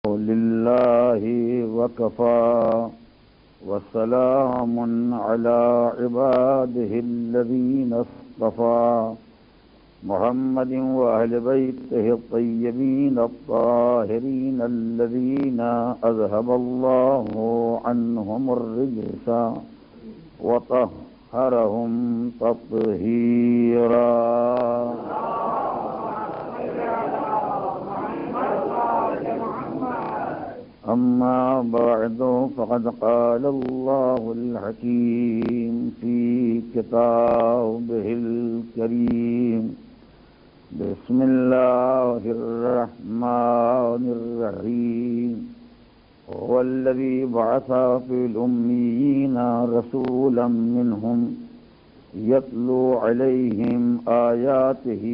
لله وكفى وسلام على عباده الذين اصطفى محمد وأهل بيته الطيبين الطاهرين الذين أذهب الله عنهم الرجس وطهرهم تطهيرا. أما بعد فقد قال الله الحكيم في كتابه الكريم بسم الله الرحمن الرحيم هو الذي بعث في الأميين رسولا منهم يتلو عليهم آياته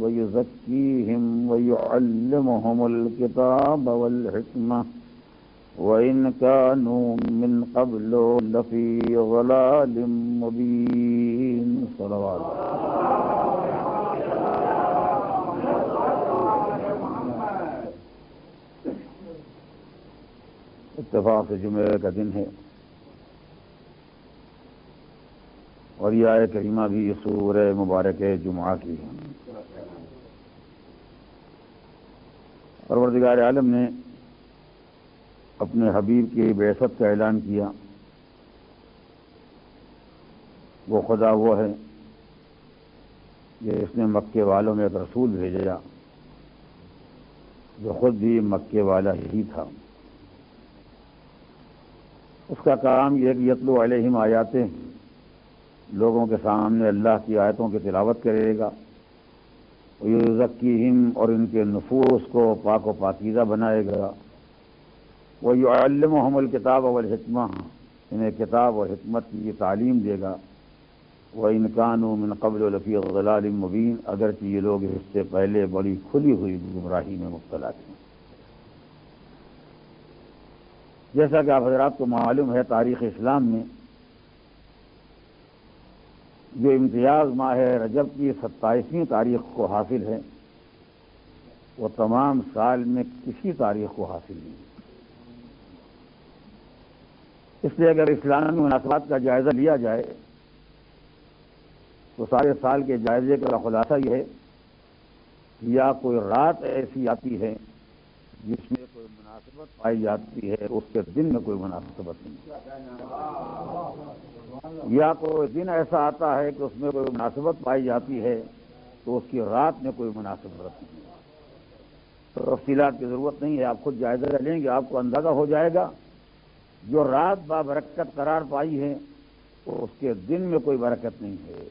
ويزكيهم ويعلمهم الكتاب والحكمة وإن كانوا من قبل لفي ضلال مبين. صلوات. اتفاق سے جمعے کا دن ہے اور یہ آیت کریمہ بھی سورہ مبارک جمعہ کی ہے. پروردگار عالم نے اپنے حبیب کی بعثت کا اعلان کیا. وہ خدا وہ ہے کہ اس نے مکے والوں میں ایک رسول بھیجا جو خود بھی مکے والا ہی تھا. اس کا کام یہ کہ یتلو علیہم آیاتیں، لوگوں کے سامنے اللہ کی آیتوں کی تلاوت کرے گا، یزکیہم، اور ان کے نفوس کو پاک و پاکیزہ بنائے گا، وَيُعَلِّمُهُمُ الْكِتَابَ وَالْحِکْمَةَ، انہیں کتاب اور حکمت کی تعلیم دے گا. وَإِنْ كَانُوا مِنْ قَبْلُ لَفِي ضَلَالٍ مُبِينٍ، اگرچہ یہ لوگ اس سے پہلے بڑی کھلی ہوئی گمراہی میں مبتلا تھے. جیسا کہ آپ حضرات کو معلوم ہے، تاریخ اسلام میں جو امتیاز ماہ رجب کی 27ویں تاریخ کو حاصل ہے وہ تمام سال میں کسی تاریخ کو حاصل نہیں. اس لیے اگر اسلامی مناسبات کا جائزہ لیا جائے تو سارے سال کے جائزے کا خلاصہ یہ ہے کہ یا کوئی رات ایسی آتی ہے جس میں کوئی مناسبت پائی جاتی ہے، اس کے دن میں کوئی مناسبت نہیں، یا کوئی دن ایسا آتا ہے کہ اس میں کوئی مناسبت پائی جاتی ہے تو اس کی رات میں کوئی مناسبت نہیں. تو تفصیلات کی ضرورت نہیں ہے، آپ خود جائزہ لیں گے آپ کو اندازہ ہو جائے گا. جو رات بابرکت قرار پائی ہے تو اس کے دن میں کوئی برکت نہیں ہے،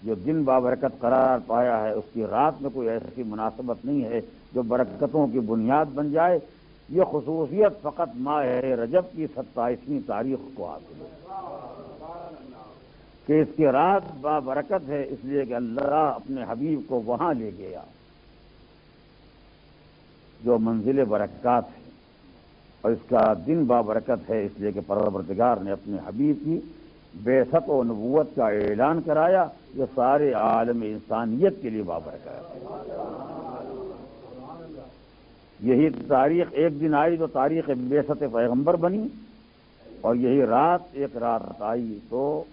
جو دن بابرکت قرار پایا ہے اس کی رات میں کوئی ایسی مناسبت نہیں ہے جو برکتوں کی بنیاد بن جائے. یہ خصوصیت فقط ماہ رجب کی 27ویں تاریخ کو حاصل ہے کہ اس کی رات بابرکت ہے، اس لیے کہ اللہ اپنے حبیب کو وہاں لے گیا جو منزل برکات ہے، اور اس کا دن بابرکت ہے اس لیے کہ پروردگار نے اپنے حبیب کی بعثت و نبوت کا اعلان کرایا جو سارے عالم انسانیت کے لیے بابرکت ہے. یہی تاریخ ایک دن آئی تو تاریخ بعثت پیغمبر بنی، اور یہی رات ایک رات آئی تو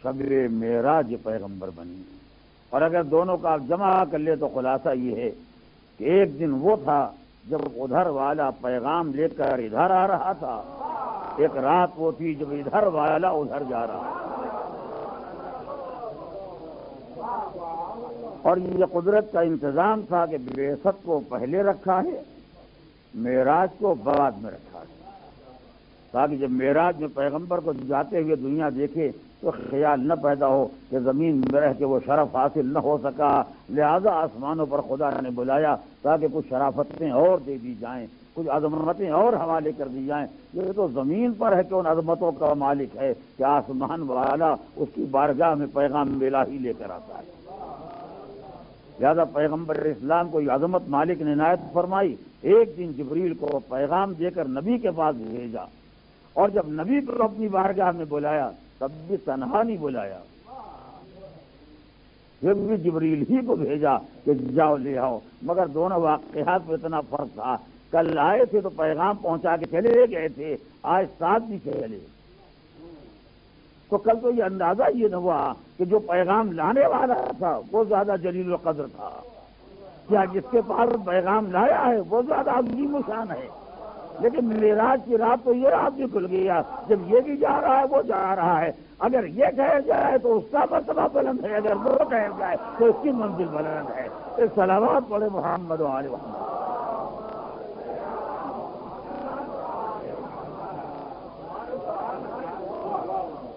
شب معراج پیغمبر بنی. اور اگر دونوں کا آپ جمع کر لے تو خلاصہ یہ ہے کہ ایک دن وہ تھا جب ادھر والا پیغام لے کر ادھر آ رہا تھا، ایک رات وہ تھی جب ادھر والا ادھر جا رہا تھا. اور یہ قدرت کا انتظام تھا کہ بعثت کو پہلے رکھا ہے، معراج کو بعد میں رکھا ہے، تاکہ جب معراج میں پیغمبر کو جاتے ہوئے دنیا دیکھے تو خیال نہ پیدا ہو کہ زمین میں رہ کے وہ شرف حاصل نہ ہو سکا، لہذا آسمانوں پر خدا نے بلایا تاکہ کچھ شرافتیں اور دے دی جائیں، کچھ عظمتیں اور حوالے کر دی جائیں. یہ تو زمین پر ہے کہ ان عظمتوں کا مالک ہے کہ آسمان والا اس کی بارگاہ میں پیغام الہی لے کر آتا ہے. لہذا پیغمبر اسلام کو یہ عظمت مالک نے عنایت فرمائی. ایک دن جبریل کو پیغام دے کر نبی کے پاس بھیجا، اور جب نبی کو اپنی بارگاہ میں بلایا تب بھی تنہا نہیں بلایا، پھر بھی جبریل ہی کو بھیجا کہ جاؤ لے آؤ. مگر دونوں واقعات میں اتنا فرق تھا کل آئے تھے تو پیغام پہنچا کے چلے گئے تھے، آج ساتھ بھی چلے، تو کل تو یہ اندازہ یہ نہ ہوا کہ جو پیغام لانے والا تھا وہ زیادہ جلیل القدر تھا، کیا جس کے پاس پیغام لایا ہے وہ زیادہ عظیم و شان ہے؟ لیکن معراج کی رات تو یہ رات بھی کھل گیا، جب یہ بھی جا رہا ہے وہ جا رہا ہے، اگر یہ ٹھہر جائے تو اس کا مرتبہ بلند ہے، اگر وہ ٹھہر جائے تو اس کی منزل بلند ہے۔ اس صلوات پڑھے محمد و آل محمد۔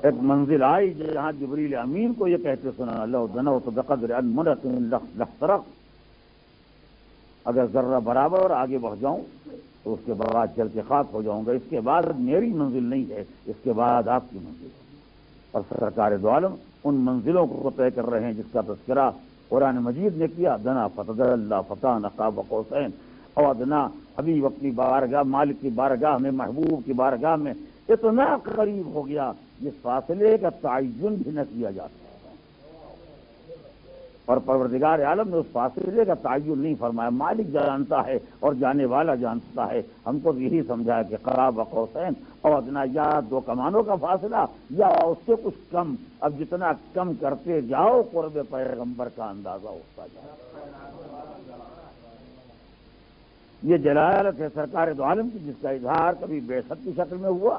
ایک منزل آئی جہاں جبریل امین کو یہ کہتے سنا، لو دنوت بقدر ان منت لخرق، اگر ذرہ برابر آگے بڑھ جاؤں تو اس کے بعد چل کے خاک ہو جاؤں گا، اس کے بعد میری منزل نہیں ہے، اس کے بعد آپ کی منزل ہے۔ اور سرکار دو عالم ان منزلوں کو طے کر رہے ہیں جس کا تذکرہ قرآن مجید نے کیا، دنا فتدل اللہ فتح قاب قوسین او ادنا، حبیب اپنی بارگاہ، مالک کی بارگاہ میں، محبوب کی بارگاہ میں اتنا قریب ہو گیا جس فاصلے کا تعین بھی نہ کیا جا سکتا، اور پروردگار عالم نے اس فاصلے کا تعین نہیں فرمایا، مالک جانتا ہے اور جانے والا جانتا ہے۔ ہم کو یہی سمجھایا کہ قراب قوسین اور ادنا، یا دو کمانوں کا فاصلہ یا اس سے کچھ کم، اب جتنا کم کرتے جاؤ قرب پیغمبر کا اندازہ ہوتا جائے۔ یہ جلالت ہے سرکار دو عالم کی، جس کا اظہار کبھی بعثت کی شکل میں ہوا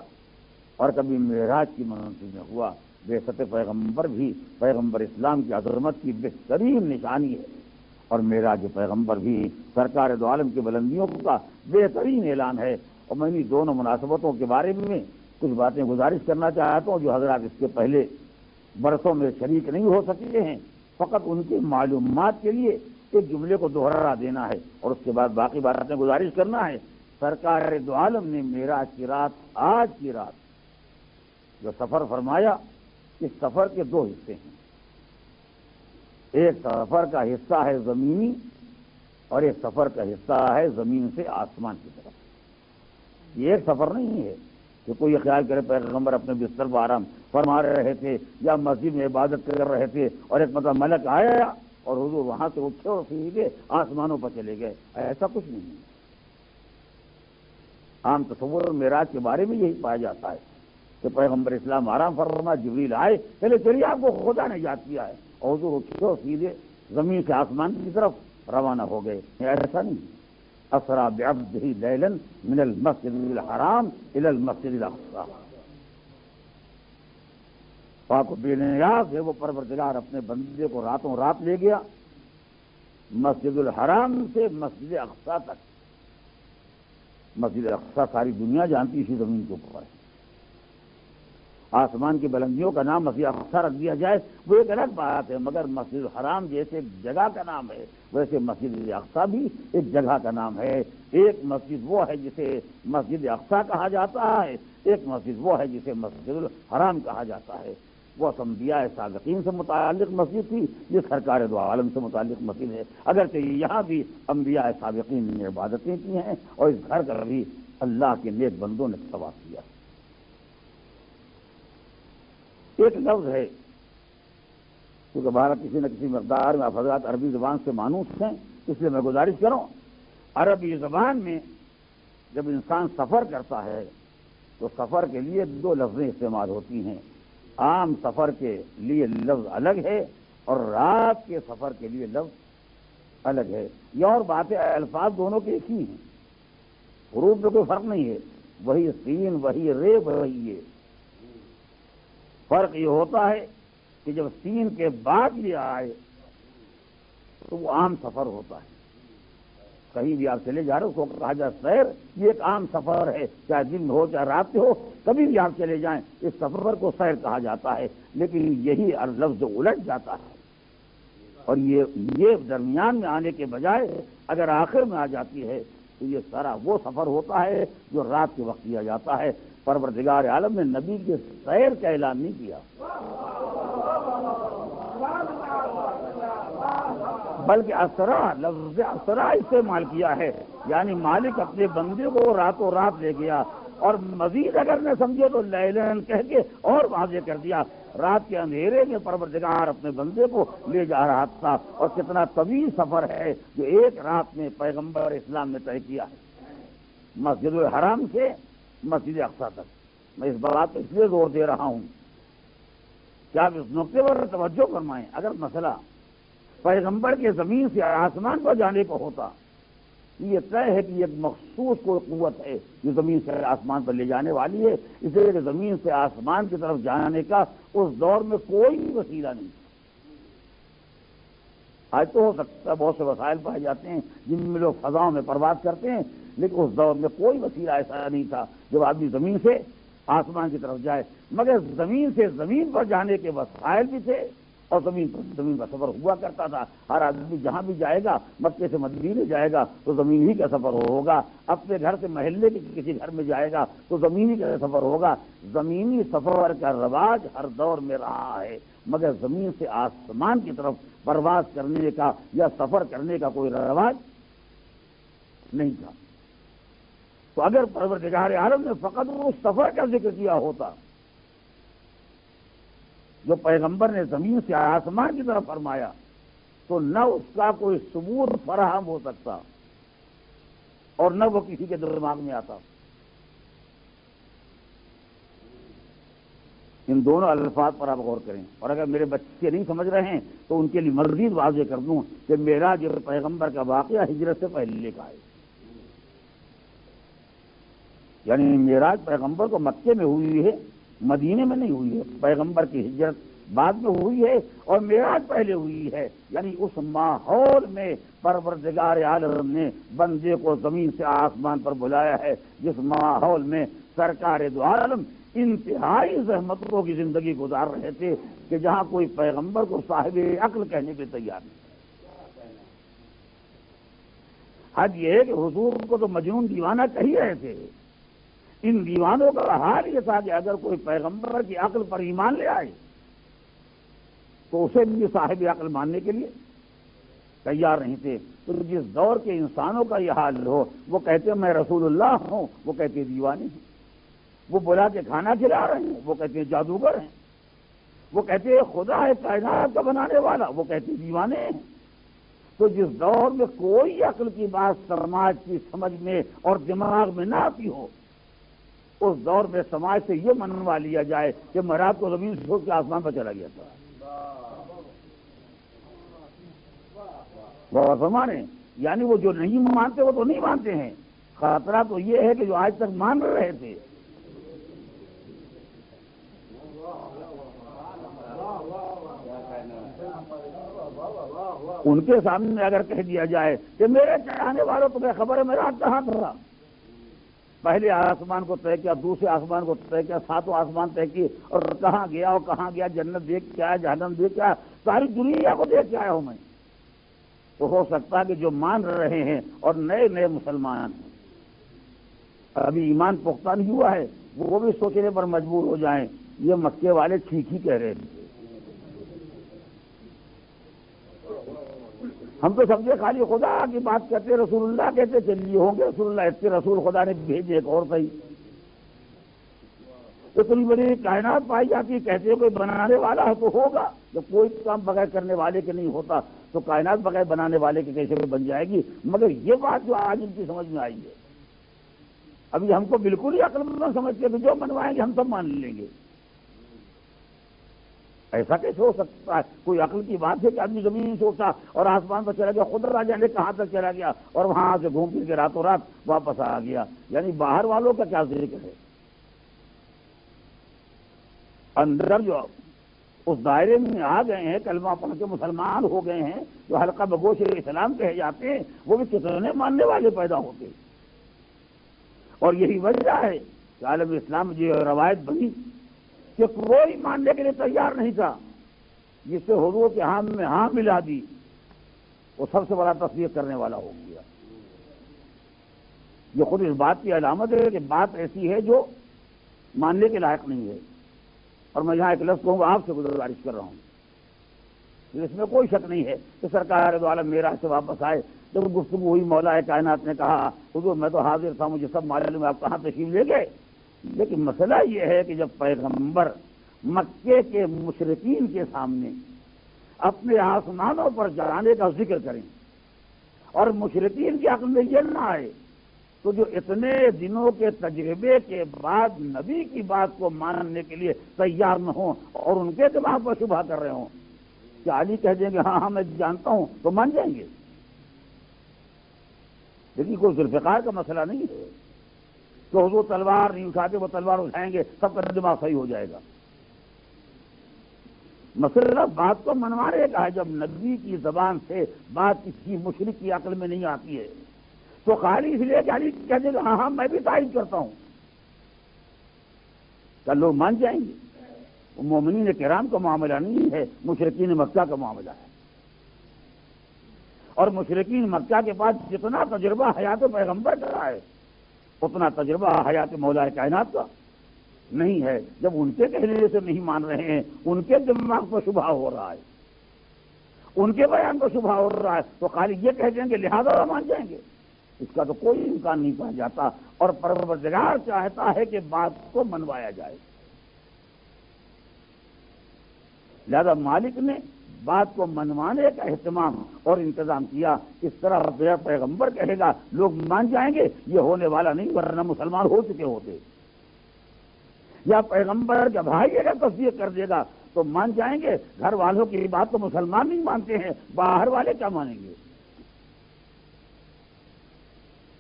اور کبھی معراج کی منزل میں ہوا۔ بعثت پیغمبر بھی پیغمبر اسلام کی عظمت کی بہترین نشانی ہے، اور معراج پیغمبر بھی سرکار دو عالم کی بلندیوں کا بہترین اعلان ہے۔ اور میں ان دونوں مناسبتوں کے بارے میں کچھ باتیں گزارش کرنا چاہتا ہوں جو حضرات اس کے پہلے برسوں میں شریک نہیں ہو سکے ہیں، فقط ان کی معلومات کے لیے ایک جملے کو دوہرا دینا ہے اور اس کے بعد باقی باتیں گزارش کرنا ہے۔ سرکار دو عالم نے معراج کی رات، آج کی رات جو سفر فرمایا، اس سفر کے دو حصے ہیں، ایک سفر کا حصہ ہے زمینی اور ایک سفر کا حصہ ہے زمین سے آسمان کی طرف۔ یہ ایک سفر نہیں ہے کہ کوئی خیال کرے پیغمبر اپنے بستر پر آرام فرما رہے تھے یا مسجد میں عبادت کر رہے تھے اور ایک مطلب ملک آیا اور حضور وہاں سے اٹھے اور سیدھے آسمانوں پر چلے گئے، ایسا کچھ نہیں ہے۔ عام تصور معراج کے بارے میں یہی پایا جاتا ہے کہ پیغمبر اسلام آرام فرما، جبریل آئے، پہلے چلیے آپ کو خدا نے یاد کیا ہے، اور حضور اٹھے اور سیدھے زمین سے آسمان کی طرف روانہ ہو گئے، ایسا نہیں۔ اسرا بعبدہ لیلا من المسجد الحرام الى المسجد الاقصی، پاک و بے نیاز ہے وہ پروردگار، اپنے بندے کو راتوں رات لے گیا مسجد الحرام سے مسجد اقصی تک۔ مسجد اقصی ساری دنیا جانتی اسی زمین کے اوپر ہے، آسمان کی بلندیوں کا نام مسجد اقصی رکھ دیا جائے وہ ایک الگ بات ہے، مگر مسجد الحرام جیسے ایک جگہ کا نام ہے ویسے مسجد اقصی بھی ایک جگہ کا نام ہے۔ ایک مسجد وہ ہے جسے مسجد اقصی کہا جاتا ہے، ایک مسجد وہ ہے جسے مسجد الحرام کہا جاتا ہے۔ وہ انبیاء سابقین سے متعلق مسجد تھی، یہ سرکار دو عالم سے متعلق مسجد ہے، اگرچہ یہاں بھی انبیاء سابقین نے عبادتیں کی ہیں اور اس گھر کا بھی اللہ کے نیک بندوں نے طواف کیا۔ ایک لفظ ہے کیونکہ بھارت کسی نہ کسی مقدار میں حضرات عربی زبان سے مانوس ہیں، اس لیے میں گزارش کروں، عربی زبان میں جب انسان سفر کرتا ہے تو سفر کے لیے دو لفظیں استعمال ہوتی ہیں، عام سفر کے لیے لفظ الگ ہے اور رات کے سفر کے لیے لفظ الگ ہے۔ یہ اور بات ہے، الفاظ دونوں کے ایک ہی ہیں، حروف میں کوئی فرق نہیں ہے، وہی سین وہی رے وہی یہ، فرق یہ ہوتا ہے کہ جب سین کے بعد یہ آئے تو وہ عام سفر ہوتا ہے، کہیں بھی آپ چلے جا رہے اس کو کہا جائے سیر، یہ ایک عام سفر ہے، چاہے دن ہو چاہے رات ہو، کبھی بھی آپ چلے جائیں اس سفر کو سیر کہا جاتا ہے۔ لیکن یہی لفظ جو الٹ جاتا ہے اور یہ درمیان میں آنے کے بجائے اگر آخر میں آ جاتی ہے تو یہ سارا وہ سفر ہوتا ہے جو رات کے وقت کیا جاتا ہے۔ پروردگار عالم نے نبی کے سیر کا اعلان نہیں کیا، بلکہ اسرا، لفظ اسرا استعمال کیا ہے، یعنی مالک اپنے بندے کو راتوں رات لے گیا، اور مزید اگر نہ سمجھے تو لیلن کہہ کے اور واضح کر دیا، رات کے اندھیرے میں پروردگار اپنے بندے کو لے جا رہا تھا، اور کتنا طویل سفر ہے جو ایک رات میں پیغمبر اسلام نے طے کیا ہے۔ مسجد الحرام سے مسجد اقصی تک۔ میں اس بات پہ اس لیے زور دے رہا ہوں کہ آپ اس نقطے پر توجہ فرمائیں۔ اگر مسئلہ پیغمبر کے زمین سے آسمان پر جانے کا ہوتا، یہ طے ہے کہ ایک مخصوص کوئی قوت ہے جو زمین سے آسمان پر لے جانے والی ہے، اس لیے کہ زمین سے آسمان کی طرف جانے کا اس دور میں کوئی وسیلہ نہیں تھا۔ آج تو ہو سکتا ہے بہت سے وسائل پائے جاتے ہیں جن میں لوگ فضاؤں میں پرواز کرتے ہیں، لیکن اس دور میں کوئی وسیلہ ایسا نہیں تھا جب آدمی زمین سے آسمان کی طرف جائے، مگر زمین سے زمین پر جانے کے وسائل بھی تھے اور زمین کا سفر ہوا کرتا تھا۔ ہر آدمی جہاں بھی جائے گا، مکے سے مدینے جائے گا تو زمین ہی کا سفر ہوگا، اپنے گھر سے محلے کے کسی گھر میں جائے گا تو زمینی کا سفر ہوگا۔ زمینی سفر کا رواج ہر دور میں رہا ہے، مگر زمین سے آسمان کی طرف پرواز کرنے کا یا سفر کرنے کا کوئی رواج نہیں تھا۔ تو اگر پروردگار عالم نے فقط اس سفر کا ذکر کیا ہوتا جو پیغمبر نے زمین سے آسمان کی طرف فرمایا، تو نہ اس کا کوئی ثبوت فراہم ہو سکتا اور نہ وہ کسی کے دماغ میں آتا۔ ان دونوں الفاظ پر آپ غور کریں، اور اگر میرے بچے نہیں سمجھ رہے ہیں تو ان کے لیے مزید واضح کر دوں کہ معراج پیغمبر کا واقعہ ہجرت سے پہلے کا ہے۔ یعنی معراج پیغمبر کو مکے میں ہوئی ہے، مدینے میں نہیں ہوئی ہے۔ پیغمبر کی ہجرت بعد میں ہوئی ہے اور معراج پہلے ہوئی ہے، یعنی اس ماحول میں پروردگار عالم نے بندے کو زمین سے آسمان پر بلایا ہے جس ماحول میں سرکار دو عالم انتہائی زحمتوں کی زندگی گزار رہے تھے کہ جہاں کوئی پیغمبر کو صاحب عقل کہنے کے تیار نہیں۔ حد یہ ہے کہ حضور کو تو مجنون دیوانہ کہی رہے تھے، ان دیوانوں کا حال یہ تھا کہ اگر کوئی پیغمبر کی عقل پر ایمان لے آئے تو اسے بھی صاحب عقل ماننے کے لیے تیار نہیں تھے۔ تو جس دور کے انسانوں کا یہ حال ہو، وہ کہتے ہیں میں رسول اللہ ہوں، وہ کہتے ہیں دیوانے ہیں۔ وہ بلا کے کھانا کھلا رہے ہیں، وہ کہتے ہیں جادوگر ہیں۔ وہ کہتے ہیں خدا ہے کائنات کا بنانے والا، وہ کہتے ہیں دیوانے ہیں۔ تو جس دور میں کوئی عقل کی بات سماج کی سمجھ میں اور دماغ میں نہ آتی ہو، اس دور میں سماج سے یہ منوا لیا جائے کہ معراج کو زمین سے چھوڑ کے آسمان پر چلا گیا تھا۔ وہ فرمانے یعنی وہ جو نہیں مانتے وہ تو نہیں مانتے ہیں، خطرہ تو یہ ہے کہ جو آج تک مان رہے تھے ان کے سامنے اگر کہہ دیا جائے کہ میرے چڑھانے والوں تمہیں خبر ہے میرا کہاں تھا، پہلے آسمان کو طے کیا، دوسرے آسمان کو طے کیا، ساتوں آسمان طے کیے، اور کہاں گیا اور کہاں گیا، جنت دیکھ کے آیا، جہنم دیکھ کے آیا، ساری دنیا کو دیکھ کے آیا ہوں میں۔ تو ہو سکتا ہے کہ جو مان رہے ہیں اور نئے نئے مسلمان ہیں، ابھی ایمان پختہ نہیں ہوا ہے، وہ بھی سوچنے پر مجبور ہو جائیں یہ مکے والے ٹھیک ہی کہہ رہے ہیں۔ ہم تو سمجھے خالی خدا کی بات کرتے، رسول اللہ کہتے چلیے ہوں گے رسول اللہ، اس کے رسول خدا نے بھیجے ایک اور صحیح۔ اتنی بڑی کائنات پائی جاتی، کہتے کوئی بنانے والا ہے تو ہوگا، جب کوئی کام بغیر کرنے والے کے نہیں ہوتا تو کائنات بغیر بنانے والے کے کیسے بن جائے گی۔ مگر یہ بات جو آج ان کی سمجھ میں آئی ہے، ابھی ہم کو بالکل ہی عقل مند سمجھتے کہ جو بنوائیں گے ہم سب مان لیں گے۔ ایسا کیسے ہو سکتا ہے؟ کوئی عقل کی بات ہے کہ آدمی زمین سے اٹھا اور آسمان پر چلا گیا، خود نہ جانے کہاں تک چلا گیا اور وہاں سے گھوم پھر کے راتوں رات واپس آ گیا۔ یعنی باہر والوں کا کیا ذکر ہے، اندر جو اس دائرے میں آ گئے ہیں، کلمہ پڑھ کے مسلمان ہو گئے ہیں، جو حلقہ بگوش اسلام کہے جاتے ہیں، وہ بھی کتنے ماننے والے پیدا ہوتے ہیں۔ اور یہی وجہ ہے کہ عالم اسلام جو روایت بنی کہ کوئی ماننے کے لیے تیار نہیں تھا، جس سے حضور کے ہاں میں ہاں ملا دی وہ سب سے بڑا تصدیق کرنے والا ہو گیا۔ یہ خود اس بات کی علامت ہے کہ بات ایسی ہے جو ماننے کے لائق نہیں ہے۔ اور میں یہاں ایک لفظ کہوں گا، آپ سے گزارش کر رہا ہوں، اس میں کوئی شک نہیں ہے کہ سرکار دو عالم معراج سے واپس آئے، جب گفتگو ہوئی مولا کائنات نے کہا حضور میں تو حاضر تھا، مجھے سب معلوم ہے، آپ کہاں تشریف لے گئے۔ لیکن مسئلہ یہ ہے کہ جب پیغمبر مکے کے مشرکین کے سامنے اپنے آسمانوں پر جانے کا ذکر کریں اور مشرکین کی عقل میں یہ نہ آئے تو جو اتنے دنوں کے تجربے کے بعد نبی کی بات کو ماننے کے لیے تیار نہ ہوں اور ان کے دماغ پر شبہ کر رہے ہوں کہ علی کہہ دیں گے ہاں ہاں میں جانتا ہوں تو مان جائیں گے. لیکن کوئی ذوالفقار کا مسئلہ نہیں ہے کہ حضور تلوار نہیں اٹھاتے وہ تلوار اٹھائیں گے سب کا دماغ صحیح ہو جائے گا. مسئلہ بات کو منوانے کا ہے. جب نبی کی زبان سے بات کسی مشرک کی عقل میں نہیں آتی ہے تو خالی اس لیے کہ علی کہہ دیں گے ہاں ہاں میں بھی تائید کرتا ہوں کیا لوگ مان جائیں گے؟ وہ مومنین کرام کا معاملہ نہیں ہے، مشرکین مکہ کا معاملہ ہے. اور مشرکین مکہ کے پاس جتنا تجربہ حیات پیغمبر کا ہے اتنا تجربہ حیات مولا کائنات کا نہیں ہے. جب ان کے کہنے سے نہیں مان رہے ہیں، ان کے دماغ کو شبہ ہو رہا ہے، ان کے بیان کو شبہ ہو رہا ہے تو خالی یہ کہہ دیں گے لہذا مان جائیں گے. اس کا تو کوئی امکان نہیں پایا جاتا. اور پروردگار چاہتا ہے کہ بات کو منوایا جائے. لہذا مالک نے بات کو منوانے کا اہتمام اور انتظام کیا. اس طرح پیغمبر کہے گا لوگ مان جائیں گے، یہ ہونے والا نہیں، ورنہ مسلمان ہو چکے ہوتے. یا پیغمبر کا بھائی اگر تصدیق کر دے گا تو مان جائیں گے. گھر والوں کی بات تو مسلمان نہیں مانتے ہیں، باہر والے کیا مانیں گے؟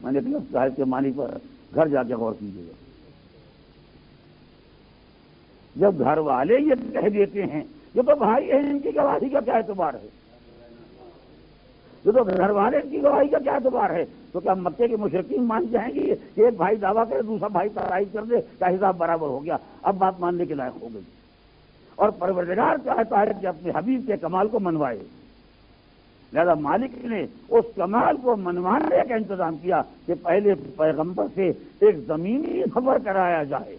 میں نے لفظ صاحب کے معنی پر گھر جا کے غور کیجیے گا. جب گھر والے یہ کہہ دیتے ہیں یہ تو بھائی ہیں، ان کی گواہی کا کیا اعتبار ہے؟ یہ تو گھر والے کی گواہی کا کیا اعتبار ہے؟ تو کیا مکے کے مشرکین مان جائیں گے کہ ایک بھائی دعویٰ کرے دوسرا بھائی تائید کر دے کا حساب برابر ہو گیا، اب بات ماننے کے لائق ہو گئی. اور پروردگار چاہتا ہے کہ اپنے حبیب کے کمال کو منوائے. لہذا مالک نے اس کمال کو منوانے کا انتظام کیا کہ پہلے پیغمبر سے ایک زمینی خبر کرایا جائے.